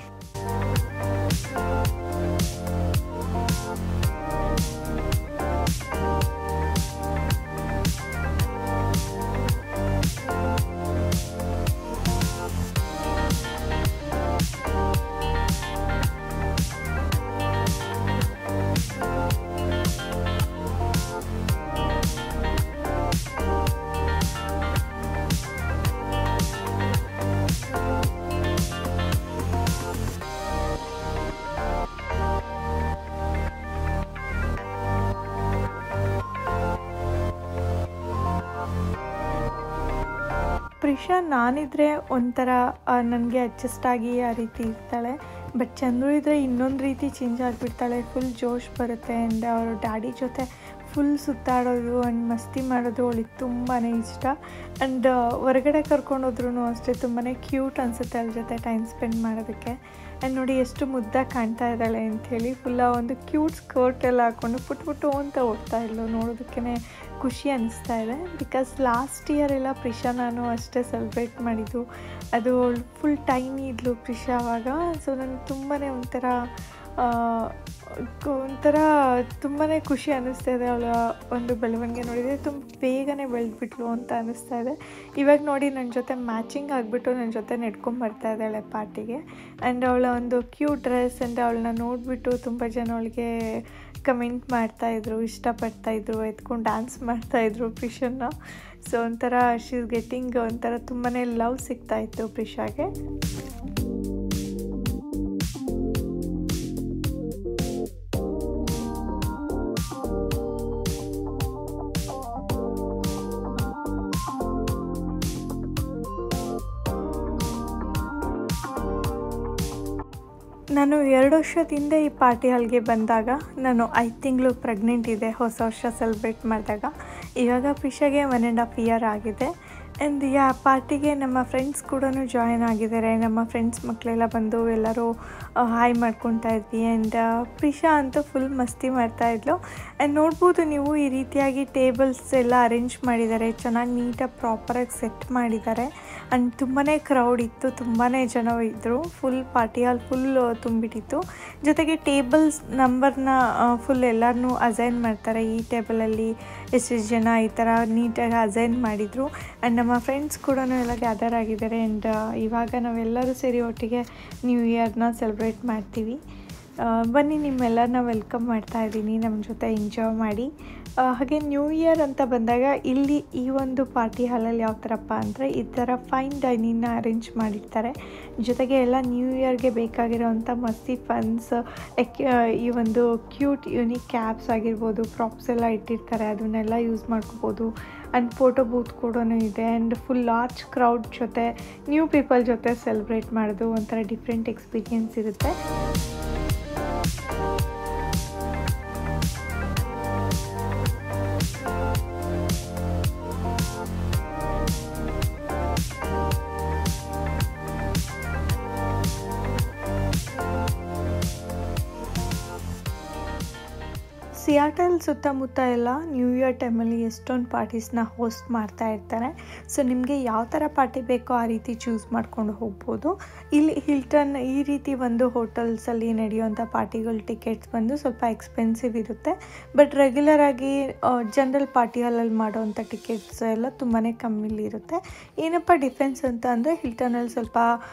ಪ್ರಿಷಾ ನಾನಿದ್ರೆ ಒಂಥರ ನನಗೆ ಅಡ್ಜಸ್ಟ್ ಆಗಿ ಆ ರೀತಿ ಇರ್ತಾಳೆ, ಬಟ್ ಚಂದ್ರು ಇದ್ದರೆ ಇನ್ನೊಂದು ರೀತಿ ಚೇಂಜ್ ಆಗಿಬಿಡ್ತಾಳೆ, ಫುಲ್ ಜೋಶ್ ಬರುತ್ತೆ. ಆ್ಯಂಡ್ ಅವ್ರ ಡ್ಯಾಡಿ ಜೊತೆ ಫುಲ್ ಸುತ್ತಾಡೋದು ಆ್ಯಂಡ್ ಮಸ್ತಿ ಮಾಡೋದು ಅವಳಿಗೆ ತುಂಬಾ ಇಷ್ಟ. ಆ್ಯಂಡ್ ಹೊರಗಡೆ ಕರ್ಕೊಂಡೋದ್ರೂ ಅಷ್ಟೇ ತುಂಬಾ ಕ್ಯೂಟ್ ಅನಿಸುತ್ತೆ ಅವ್ರ ಜೊತೆ ಟೈಮ್ ಸ್ಪೆಂಡ್ ಮಾಡೋದಕ್ಕೆ. ಆ್ಯಂಡ್ ನೋಡಿ ಎಷ್ಟು ಮುದ್ದಾಗಿ ಕಾಣ್ತಾ ಇದ್ದಾಳೆ ಅಂಥೇಳಿ, ಫುಲ್ಲ ಒಂದು ಕ್ಯೂಟ್ ಸ್ಕರ್ಟ್ ಎಲ್ಲ ಹಾಕ್ಕೊಂಡು ಪುಟ್ಟು ಅಂತ ಹೋಗ್ತಾ ಇದ್ಲು, ನೋಡೋದಕ್ಕೇ ಖುಷಿ ಅನ್ನಿಸ್ತಾ ಇದೆ. ಬಿಕಾಸ್ ಲಾಸ್ಟ್ ಇಯರ್ ಎಲ್ಲ ಪ್ರಿಷಾ ನಾನು ಅಷ್ಟೇ ಸೆಲೆಬ್ರೇಟ್ ಮಾಡಿದ್ದು, ಅದು ಫುಲ್ ಟೈನಿ ಇದ್ಲು ಪ್ರಿಷಾ ಆವಾಗ. ಸೊ ನನಗೆ ತುಂಬಾ ಒಂಥರ ತುಂಬಾ ಖುಷಿ ಅನ್ನಿಸ್ತಾ ಇದೆ. ಅವಳ ಒಂದು ಬೆಳವಣಿಗೆ ನೋಡಿದರೆ ತುಂಬ ಬೇಗನೆ ಬೆಳೆದ್ಬಿಟ್ಲು ಅಂತ ಅನ್ನಿಸ್ತಾ ಇದೆ. ಇವಾಗ ನೋಡಿ ನನ್ನ ಜೊತೆ ಮ್ಯಾಚಿಂಗ್ ಆಗಿಬಿಟ್ಟು ನನ್ನ ಜೊತೆ ನೆಡ್ಕೊಂಬರ್ತಾ ಇದ್ದಾಳೆ ಪಾರ್ಟಿಗೆ. ಆ್ಯಂಡ್ ಅವಳ ಒಂದು ಕ್ಯೂಟ್ ಡ್ರೆಸ್ ಆ್ಯಂಡ್ ಅವಳನ್ನ ನೋಡಿಬಿಟ್ಟು ತುಂಬ ಜನ ಅವಳಿಗೆ ಕಮೆಂಟ್ ಮಾಡ್ತಾಯಿದ್ರು, ಇಷ್ಟಪಡ್ತಾಯಿದ್ರು, ಎತ್ಕೊಂಡು ಡ್ಯಾನ್ಸ್ ಮಾಡ್ತಾಯಿದ್ರು ಪ್ರಿಷನ್ನ. ಸೊ ಒಂಥರ ಶಿ ಇಸ್ ಗೆಟ್ಟಿಂಗ್ ಒಂಥರ ತುಂಬಾ ಲವ್ ಸಿಗ್ತಾಯಿತ್ತು ಪ್ರಿಷಾಗೆ. ನಾನು 2 ವರ್ಷದ ಹಿಂದೆ ಈ ಪಾರ್ಟಿ ಹಾಲ್ಗೆ ಬಂದಾಗ ನಾನು 5 ತಿಂಗಳು ಪ್ರೆಗ್ನೆಂಟ್ ಇದೆ, ಹೊಸ ವರ್ಷ ಸೆಲೆಬ್ರೇಟ್ ಮಾಡಿದಾಗ ಇವಾಗ ಪ್ರಿಷಾಗೆ 1.5 ಇಯರ್ ಆಗಿದೆ. ಆ್ಯಂಡ್ ಪಾರ್ಟಿಗೆ ನಮ್ಮ ಫ್ರೆಂಡ್ಸ್ ಕೂಡ ಜಾಯಿನ್ ಆಗಿದ್ದಾರೆ. ನಮ್ಮ ಫ್ರೆಂಡ್ಸ್ ಮಕ್ಕಳೆಲ್ಲ ಬಂದು ಎಲ್ಲರೂ ಹಾಯ್ ಮಾಡ್ಕೊತಾ ಇದ್ವಿ. ಆ್ಯಂಡ್ ಪ್ರಿಷಾ ಅಂತೂ ಫುಲ್ ಮಸ್ತಿ ಮಾಡ್ತಾಯಿದ್ಲು. ಆ್ಯಂಡ್ ನೋಡ್ಬೋದು ನೀವು ಈ ರೀತಿಯಾಗಿ ಟೇಬಲ್ಸ್ ಎಲ್ಲ ಅರೇಂಜ್ ಮಾಡಿದ್ದಾರೆ, ಚೆನ್ನಾಗಿ ನೀಟಾಗಿ ಪ್ರಾಪರಾಗಿ ಸೆಟ್ ಮಾಡಿದ್ದಾರೆ. ಆ್ಯಂಡ್ ತುಂಬಾ ಕ್ರೌಡ್ ಇತ್ತು, ತುಂಬಾ ಜನ ಇದ್ದರು. ಫುಲ್ ಪಾರ್ಟಿ ಹಾಲ್ ಫುಲ್ ತುಂಬಿಟ್ಟಿತ್ತು. ಜೊತೆಗೆ ಟೇಬಲ್ಸ್ ನಂಬರ್ನ ಫುಲ್ ಎಲ್ಲರನ್ನೂ ಅಸೈನ್ ಮಾಡ್ತಾರೆ. ಈ ಟೇಬಲಲ್ಲಿ ಎಷ್ಟೆಷ್ಟು ಜನ ಈ ಥರ ನೀಟಾಗಿ ಅಸೈನ್ ಮಾಡಿದರು. ಆ್ಯಂಡ್ ನಮ್ಮ ಫ್ರೆಂಡ್ಸ್ ಕೂಡ ಎಲ್ಲ ಗ್ಯಾದರ್ ಆಗಿದ್ದಾರೆ. ಆ್ಯಂಡ್ ಇವಾಗ ನಾವೆಲ್ಲರೂ ಸೇರಿ ಒಟ್ಟಿಗೆ ನ್ಯೂ ಇಯರ್ನ ಸೆಲೆಬ್ರೇಟ್ ಮಾಡ್ತೀವಿ. ಬನ್ನಿ, ನಿಮ್ಮೆಲ್ಲರನ್ನ ವೆಲ್ಕಮ್ ಮಾಡ್ತಾ ಇದ್ದೀನಿ, ನಮ್ಮ ಜೊತೆ ಎಂಜಾಯ್ ಮಾಡಿ. ಹಾಗೆ ನ್ಯೂ ಇಯರ್ ಅಂತ ಬಂದಾಗ ಇಲ್ಲಿ ಈ ಒಂದು ಪಾರ್ಟಿ ಹಾಲಲ್ಲಿ ಯಾವ ಥರಪ್ಪ ಅಂದರೆ ಈ ಥರ ಫೈನ್ ಡೈನಿಂಗ್ನ ಅರೇಂಜ್ ಮಾಡಿರ್ತಾರೆ. ಜೊತೆಗೆ ಎಲ್ಲ ನ್ಯೂ ಇಯರ್ಗೆ ಬೇಕಾಗಿರೋವಂಥ ಮಸ್ತಿ ಫನ್ಸ್, ಈ ಒಂದು ಕ್ಯೂಟ್ ಯೂನಿಕ್ ಕ್ಯಾಪ್ಸ್ ಆಗಿರ್ಬೋದು, ಪ್ರಾಪ್ಸ್ ಎಲ್ಲ ಇಟ್ಟಿರ್ತಾರೆ, ಅದನ್ನೆಲ್ಲ ಯೂಸ್ ಮಾಡ್ಕೋಬೋದು. ಆ್ಯಂಡ್ ಫೋಟೋ ಬೂತ್ ಕೂಡ ಇದೆ. ಆ್ಯಂಡ್ ಫುಲ್ ಲಾರ್ಜ್ ಕ್ರೌಡ್ ಜೊತೆ ನ್ಯೂ ಪೀಪಲ್ ಜೊತೆ ಸೆಲೆಬ್ರೇಟ್ ಮಾಡೋದು ಒಂಥರ ಡಿಫ್ರೆಂಟ್ ಎಕ್ಸ್ಪೀರಿಯನ್ಸ್ ಇರುತ್ತೆ. ಸಿಯಾಟಲ್ ಸುತ್ತಮುತ್ತ ಎಲ್ಲ ನ್ಯೂ ಇಯರ್ ಟೈಮಲ್ಲಿ ಎಷ್ಟೊಂದು ಪಾರ್ಟೀಸ್ನ ಹೋಸ್ಟ್ ಮಾಡ್ತಾ ಇರ್ತಾರೆ. ಸೊ ನಿಮಗೆ ಯಾವ ಥರ ಪಾರ್ಟಿ ಬೇಕೋ ಆ ರೀತಿ ಚೂಸ್ ಮಾಡ್ಕೊಂಡು ಹೋಗ್ಬೋದು. ಇಲ್ಲಿ ಹಿಲ್ಟನ್ ಈ ರೀತಿ ಒಂದು ಹೋಟೆಲ್ಸಲ್ಲಿ ನಡೆಯುವಂಥ ಪಾರ್ಟಿಗಳ ಟಿಕೆಟ್ಸ್ ಬಂದು ಸ್ವಲ್ಪ ಎಕ್ಸ್ಪೆನ್ಸಿವ್ ಇರುತ್ತೆ. ಬಟ್ ರೆಗ್ಯುಲರಾಗಿ ಜನರಲ್ ಪಾರ್ಟಿ ಹಾಲಲ್ಲಿ ಮಾಡೋವಂಥ ಟಿಕೆಟ್ಸ್ ಎಲ್ಲ ತುಂಬಾ ಕಮ್ಮಿಲಿ ಇರುತ್ತೆ. ಏನಪ್ಪ ಡಿಫ್ರೆನ್ಸ್ ಅಂತ ಅಂದರೆ ಹಿಲ್ಟನಲ್ಲಿ ಸ್ವಲ್ಪ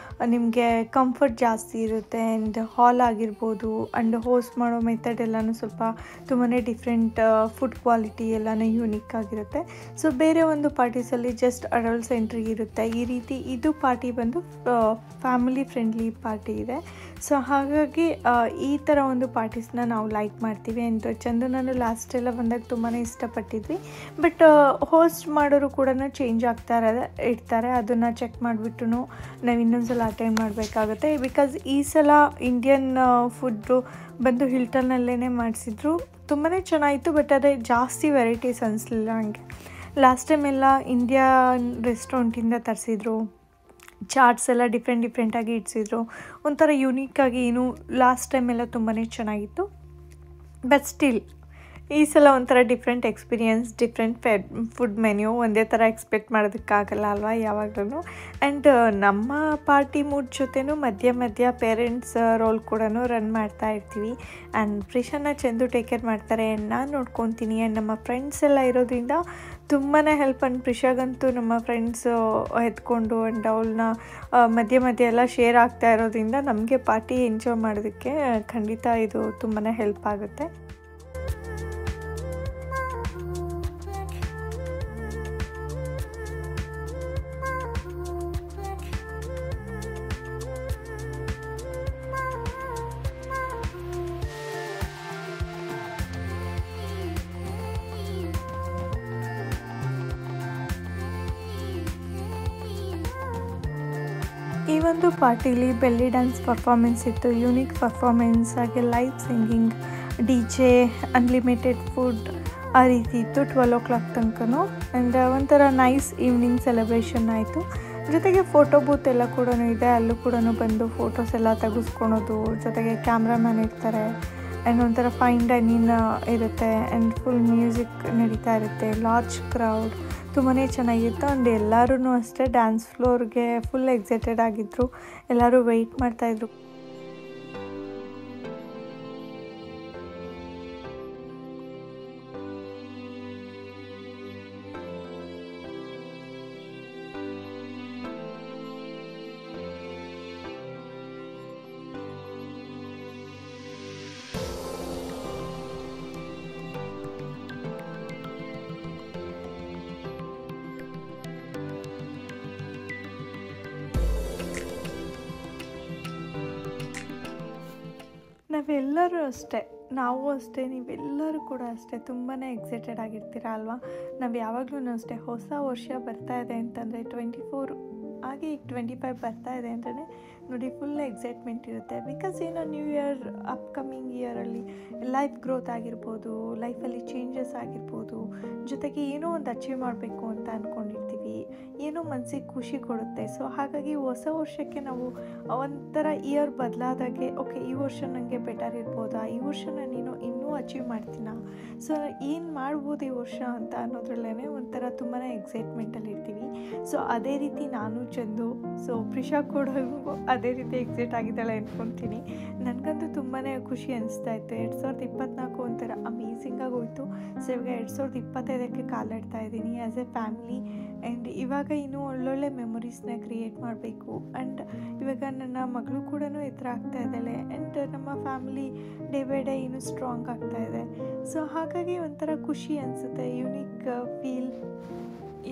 ನಿಮಗೆ ಕಂಫರ್ಟ್ ಜಾಸ್ತಿ ಇರುತ್ತೆ. ಆ್ಯಂಡ್ ಹಾಲ್ ಆಗಿರ್ಬೋದು ಆ್ಯಂಡ್ ಹೋಸ್ಟ್ ಮಾಡೋ ಮೆಥಡ್ ಎಲ್ಲನೂ ಸ್ವಲ್ಪ ತುಂಬಾ ಡಿಫ್ರೆಂಟ್, ಫುಡ್ ಕ್ವಾಲಿಟಿ ಎಲ್ಲನೂ ಯೂನಿಕ್ ಆಗಿರುತ್ತೆ. ಸೊ ಬೇರೆ ಒಂದು ಪಾರ್ಟೀಸಲ್ಲಿ ಜಸ್ಟ್ ಅಡಲ್ಟ್ಸ್ ಎಂಟ್ರಿ ಇರುತ್ತೆ. ಈ ರೀತಿ ಇದು ಪಾರ್ಟಿ ಬಂದು ಫ್ಯಾಮಿಲಿ ಫ್ರೆಂಡ್ಲಿ ಪಾರ್ಟಿ ಇದೆ. ಸೊ ಹಾಗಾಗಿ ಈ ಥರ ಒಂದು ಪಾರ್ಟೀಸ್ನ ನಾವು ಲೈಕ್ ಮಾಡ್ತೀವಿ. ಆ್ಯಂಡ್ ಚಂದು ನಾನು ಲಾಸ್ಟ್ ಎಲ್ಲ ಬಂದಾಗ ತುಂಬಾ ಇಷ್ಟಪಟ್ಟಿದ್ವಿ. ಬಟ್ ಹೋಸ್ಟ್ ಮಾಡೋರು ಕೂಡ ಚೇಂಜ್ ಆಗ್ತಾ ಇರ್ತಾರೆ. ಅದನ್ನು ಚೆಕ್ ಮಾಡಿಬಿಟ್ಟು ನಾವು ಇನ್ನೊಂದ್ಸಲ ಅಟೆಂಡ್ ಮಾಡಬೇಕಾಗುತ್ತೆ. ಬಿಕಾಸ್ ಈ ಸಲ ಇಂಡಿಯನ್ ಫುಡ್ಡು ಬಂದು ಹಿಲ್ಟನ್ನಲ್ಲೇ ಮಾಡಿಸಿದ್ರು. ತುಂಬಾ ಚೆನ್ನಾಗಿತ್ತು. ಬಟ್ ಅದೇ ಜಾಸ್ತಿ ವೆರೈಟೀಸ್ ಅನಿಸ್ಲಿಲ್ಲ ನನಗೆ. ಲಾಸ್ಟ್ ಟೈಮ್ ಎಲ್ಲ ಇಂಡಿಯನ್ ರೆಸ್ಟೋರೆಂಟಿಂದ ತರಿಸಿದ್ರು. ಚಾಟ್ಸ್ ಎಲ್ಲ ಡಿಫ್ರೆಂಟಾಗಿ ಇಡ್ಸಿದ್ರು. ಒಂಥರ ಯೂನಿಕ್ಕಾಗಿ ಏನು ಲಾಸ್ಟ್ ಟೈಮ್ ಎಲ್ಲ ತುಂಬಾ ಚೆನ್ನಾಗಿತ್ತು. ಬಟ್ ಸ್ಟಿಲ್ ಈ ಸಲ ಒಂಥರ different experience, different food menu. ಒಂದೇ ಥರ ಎಕ್ಸ್ಪೆಕ್ಟ್ ಮಾಡೋದಕ್ಕಾಗಲ್ಲ ಅಲ್ವಾ ಯಾವಾಗಲೂ. ಆ್ಯಂಡ್ ನಮ್ಮ ಪಾರ್ಟಿ ಮೂಡ್ ಜೊತೆನೂ ಮಧ್ಯ ಪೇರೆಂಟ್ಸ್ ರೋಲ್ ಕೂಡ ರನ್ ಮಾಡ್ತಾ ಇರ್ತೀವಿ. ಆ್ಯಂಡ್ ಪ್ರಿಷಾನ ಚಂದು ಟೇಕ್ ಕೇರ್ ಮಾಡ್ತಾರೆ, ಆ್ಯಂಡ್ ನಾನು ನೋಡ್ಕೊತೀನಿ. ಆ್ಯಂಡ್ ನಮ್ಮ ಫ್ರೆಂಡ್ಸ್ ಎಲ್ಲ ಇರೋದ್ರಿಂದ ತುಂಬಾ ಹೆಲ್ಪ್. ಆ್ಯಂಡ್ ಪ್ರಿಷಾಗಂತೂ ನಮ್ಮ ಫ್ರೆಂಡ್ಸು ಎತ್ಕೊಂಡು ಆ್ಯಂಡ್ ಅವಳನ್ನ ಮಧ್ಯೆ ಎಲ್ಲ ಶೇರ್ ಆಗ್ತಾ ಇರೋದ್ರಿಂದ ನಮಗೆ ಪಾರ್ಟಿ ಎಂಜಾಯ್ ಮಾಡೋದಕ್ಕೆ ಖಂಡಿತ ಇದು ತುಂಬಾ ಹೆಲ್ಪ್ ಆಗುತ್ತೆ. ಈ ಒಂದು ಪಾರ್ಟಿಲಿ ಬೆಲ್ಲಿ ಡ್ಯಾನ್ಸ್ ಪರ್ಫಾರ್ಮೆನ್ಸ್ ಇತ್ತು, ಯೂನಿಕ್ ಪರ್ಫಾರ್ಮೆನ್ಸ್, ಹಾಗೆ live singing, DJ, unlimited food ಆ ರೀತಿ ಇತ್ತು 12 o'clock ತನಕನೂ. ಆ್ಯಂಡ್ ಒಂಥರ ನೈಸ್ ಈವ್ನಿಂಗ್ ಸೆಲೆಬ್ರೇಷನ್ ಆಯಿತು. ಜೊತೆಗೆ ಫೋಟೋ ಬೂತ್ ಎಲ್ಲ ಕೂಡ ಇದೆ, ಅಲ್ಲೂ ಕೂಡ ಬಂದು ಫೋಟೋಸ್ ಎಲ್ಲ ತೆಗೆಸ್ಕೊಳೋದು. ಜೊತೆಗೆ ಕ್ಯಾಮ್ರಾಮ್ಯಾನ್ ಇರ್ತಾರೆ. ಆ್ಯಂಡ್ ಒಂಥರ ಫೈನ್ ಡೈನಿಂಗ್ ಇರುತ್ತೆ. ಆ್ಯಂಡ್ ಫುಲ್ ಮ್ಯೂಸಿಕ್ ನಡೀತಾ ಇರುತ್ತೆ. ಲಾರ್ಜ್ ಕ್ರೌಡ್, ತುಂಬಾ ಚೆನ್ನಾಗಿತ್ತು. ಆ್ಯಂಡ್ ಎಲ್ಲರೂ ಅಷ್ಟೇ ಡ್ಯಾನ್ಸ್ ಫ್ಲೋರ್ಗೆ ಫುಲ್ ಎಕ್ಸೈಟೆಡ್ ಆಗಿದ್ದರು. ಎಲ್ಲರೂ ವೆಯ್ಟ್ ಮಾಡ್ತಾಯಿದ್ರು. ನಾವೆಲ್ಲರೂ ಅಷ್ಟೇ, ನಾವು ಅಷ್ಟೇ, ನೀವೆಲ್ಲರೂ ಕೂಡ ಅಷ್ಟೇ ತುಂಬಾ ಎಕ್ಸೈಟೆಡ್ ಆಗಿರ್ತೀರ ಅಲ್ವಾ. ನಾವು ಯಾವಾಗಲೂ ಅಷ್ಟೇ ಹೊಸ ವರ್ಷ ಬರ್ತಾ ಇದೆ ಅಂತಂದರೆ 24 ಆಗಿ ಈಗ 25 ಬರ್ತಾ ಇದೆ ಅಂತಲೇ ನೋಡಿ ಫುಲ್ ಎಕ್ಸೈಟ್ಮೆಂಟ್ ಇರುತ್ತೆ. ಬಿಕಾಸ್ ಏನೋ ನ್ಯೂ ಇಯರ್ ಅಪ್ಕಮಿಂಗ್ ಇಯರಲ್ಲಿ ಲೈಫ್ ಗ್ರೋತ್ ಆಗಿರ್ಬೋದು, ಲೈಫಲ್ಲಿ ಚೇಂಜಸ್ ಆಗಿರ್ಬೋದು, ಜೊತೆಗೆ ಏನೋ ಒಂದು ಅಚೀವ್ ಮಾಡಬೇಕು ಅಂತ ಅಂದ್ಕೊಂಡಿರ್ತೀವಿ, ಏನೋ ಮನಸ್ಸಿಗೆ ಖುಷಿ ಕೊಡುತ್ತೆ. ಸೊ ಹಾಗಾಗಿ ಹೊಸ ವರ್ಷಕ್ಕೆ ನಾವು ಒಂಥರ ಇಯರ್ ಬದಲಾದಾಗೆ ಓಕೆ ಈ ವರ್ಷ ನನಗೆ ಬೆಟರ್ ಇರ್ಬೋದಾ, ಈ ವರ್ಷ ನಾನು ಇನ್ನೂ ಅಚೀವ್ ಮಾಡ್ತೀನಾ, ಸೊ ಏನು ಮಾಡ್ಬೋದು ಈ ವರ್ಷ ಅಂತ ಅನ್ನೋದ್ರಲ್ಲೇ ಒಂಥರ ತುಂಬಾ ಎಕ್ಸೈಟ್ಮೆಂಟಲ್ಲಿ ಇರ್ತೀವಿ. ಸೊ ಅದೇ ರೀತಿ ನಾನು ಚಂದು, ಸೊ ಪ್ರಿಷಾ ಕೂಡ ಅದೇ ರೀತಿ ಎಕ್ಸೈಟ್ ಆಗಿದ್ದಾಳೆ ಅಂದ್ಕೊತೀನಿ. ನನಗಂತೂ ತುಂಬಾ ಖುಷಿ ಅನಿಸ್ತಾ ಇತ್ತು. 2024 ಒಂಥರ ಅಮೇಝಿಂಗಾಗಿ ಹೋಯಿತು. ಸೊ ಇವಾಗ 2025ಕ್ಕೆ ಕಾಲಿಡ್ತಾ ಇದ್ದೀನಿ ಆ್ಯಸ್ ಎ ಫ್ಯಾಮಿಲಿ. ಆ್ಯಂಡ್ ಇವಾಗ ಇನ್ನೂ ಒಳ್ಳೊಳ್ಳೆ ಮೆಮೊರೀಸ್ನ ಕ್ರಿಯೇಟ್ ಮಾಡಬೇಕು. ಆ್ಯಂಡ್ ಇವಾಗ ನನ್ನ ಮಗಳು ಕೂಡ ಎತ್ತರ ಆಗ್ತಾ ಇದ್ದಾಳೆ. ಆ್ಯಂಡ್ ನಮ್ಮ ಫ್ಯಾಮಿಲಿ ಡೇ ಬೈ ಡೇ ಇನ್ನೂ ಸ್ಟ್ರಾಂಗ್ ಆಗ್ತಾ ಇದೆ. ಸೊ ಹಾಗಾಗಿ ಒಂಥರ ಖುಷಿ ಅನಿಸುತ್ತೆ, ಯುನೀಕ್ ಫೀಲ್.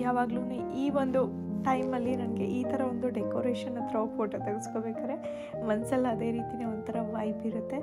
ಯಾವಾಗಲೂ ಈ ಒಂದು ಟೈಮಲ್ಲಿ ನನಗೆ ಈ ಥರ ಒಂದು ಡೆಕೋರೇಷನ್ ಹತ್ರ ಹೋಗಿ ಫೋಟೋ ತೆಗೆಸ್ಕೋಬೇಕಾದ್ರೆ ಮನಸ್ಸಲ್ಲಿ ಅದೇ ರೀತಿಯೇ ಒಂಥರ ವೈಬ್ ಇರುತ್ತೆ.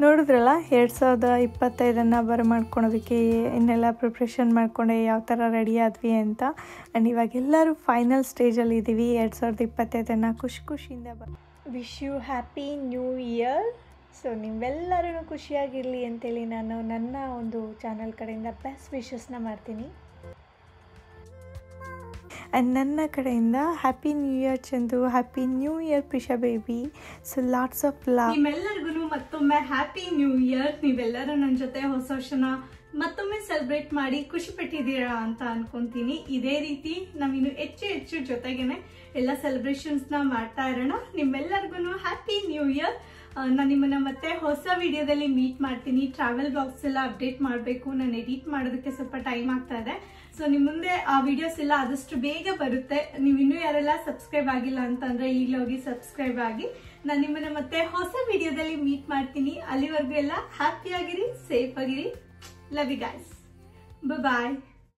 ನೋಡಿದ್ರಲ್ಲ 2025 ಬರಮಾಡ್ಕೊಳೋದಕ್ಕೆ ಇನ್ನೆಲ್ಲ ಪ್ರಿಪ್ರೇಷನ್ ಮಾಡಿಕೊಂಡೆ, ಯಾವ ಥರ ರೆಡಿ ಆದ್ವಿ ಅಂತ. ಆ್ಯಂಡ್ ಇವಾಗೆಲ್ಲರೂ ಫೈನಲ್ ಸ್ಟೇಜಲ್ಲಿ ಇದ್ದೀವಿ. 2025 ಖುಷಿಯಿಂದ wish you happy new year. So ನೀವೆಲ್ಲರೂ ಖುಷಿಯಾಗಿರಲಿ ಅಂತೇಳಿ ನಾನು ನನ್ನ ಒಂದು ಚಾನಲ್ ಕಡೆಯಿಂದ ಬೆಸ್ಟ್ ವಿಶಸ್ನ ಮಾಡ್ತೀನಿ. ಆ್ಯಂಡ್ ನನ್ನ ಕಡೆಯಿಂದ happy new year Chandu, happy new year Prisha baby. So lots of love. ನಿಮ್ಮೆಲ್ಲರಿಗೂ ಮತ್ತೊಮ್ಮೆ ಹ್ಯಾಪಿ ನ್ಯೂ ಇಯರ್. ನೀವೆಲ್ಲರೂ ನನ್ನ ಜೊತೆ ಹೊಸ ವರ್ಷನ ಮತ್ತೊಮ್ಮೆ ಸೆಲೆಬ್ರೇಟ್ ಮಾಡಿ ಖುಷಿ ಪಟ್ಟಿದ್ದೀರಾ ಅಂತ ಅನ್ಕೊಂತೀನಿ. ಇದೇ ರೀತಿ ನಾವಿನ್ನು ಹೆಚ್ಚು ಜೊತೆಗೇನೆ ಎಲ್ಲ ಸೆಲೆಬ್ರೇಷನ್ಸ್ನ ಮಾಡ್ತಾ ಇರೋಣ. ನಿಮ್ಮೆಲ್ಲರಿಗೂ ಹ್ಯಾಪಿ ನ್ಯೂ ಇಯರ್. ನಾನು ನಿಮ್ಮನ್ನ ಮತ್ತೆ ಹೊಸ ವಿಡಿಯೋದಲ್ಲಿ ಮೀಟ್ ಮಾಡ್ತೀನಿ. ಟ್ರಾವೆಲ್ ಬ್ಲಾಗ್ಸ್ ಎಲ್ಲ ಅಪ್ಡೇಟ್ ಮಾಡಬೇಕು, ನಾನು ಎಡಿಟ್ ಮಾಡೋದಕ್ಕೆ ಸ್ವಲ್ಪ ಟೈಮ್ ಆಗ್ತಾ ಇದೆ. ಸೊ ನಿಮ್ಮ ಮುಂದೆ ಆ ವಿಡಿಯೋಸ್ ಎಲ್ಲ ಆದಷ್ಟು ಬೇಗ ಬರುತ್ತೆ. ನೀವು ಇನ್ನೂ ಯಾರೆಲ್ಲ ಸಬ್ಸ್ಕ್ರೈಬ್ ಆಗಿಲ್ಲ ಅಂತಂದ್ರೆ ಈಗಲೇ ಹೋಗಿ ಸಬ್ಸ್ಕ್ರೈಬ್ ಆಗಿ. ನಾನು ನಿಮ್ಮನ್ನ ಮತ್ತೆ ಹೊಸ ವಿಡಿಯೋದಲ್ಲಿ ಮೀಟ್ ಮಾಡ್ತೀನಿ. ಅಲ್ಲಿವರೆಗೂ ಎಲ್ಲ ಹ್ಯಾಪಿ ಆಗಿರಿ, ಸೇಫ್ ಆಗಿರಿ. Love you guys. ಬಾಯ್.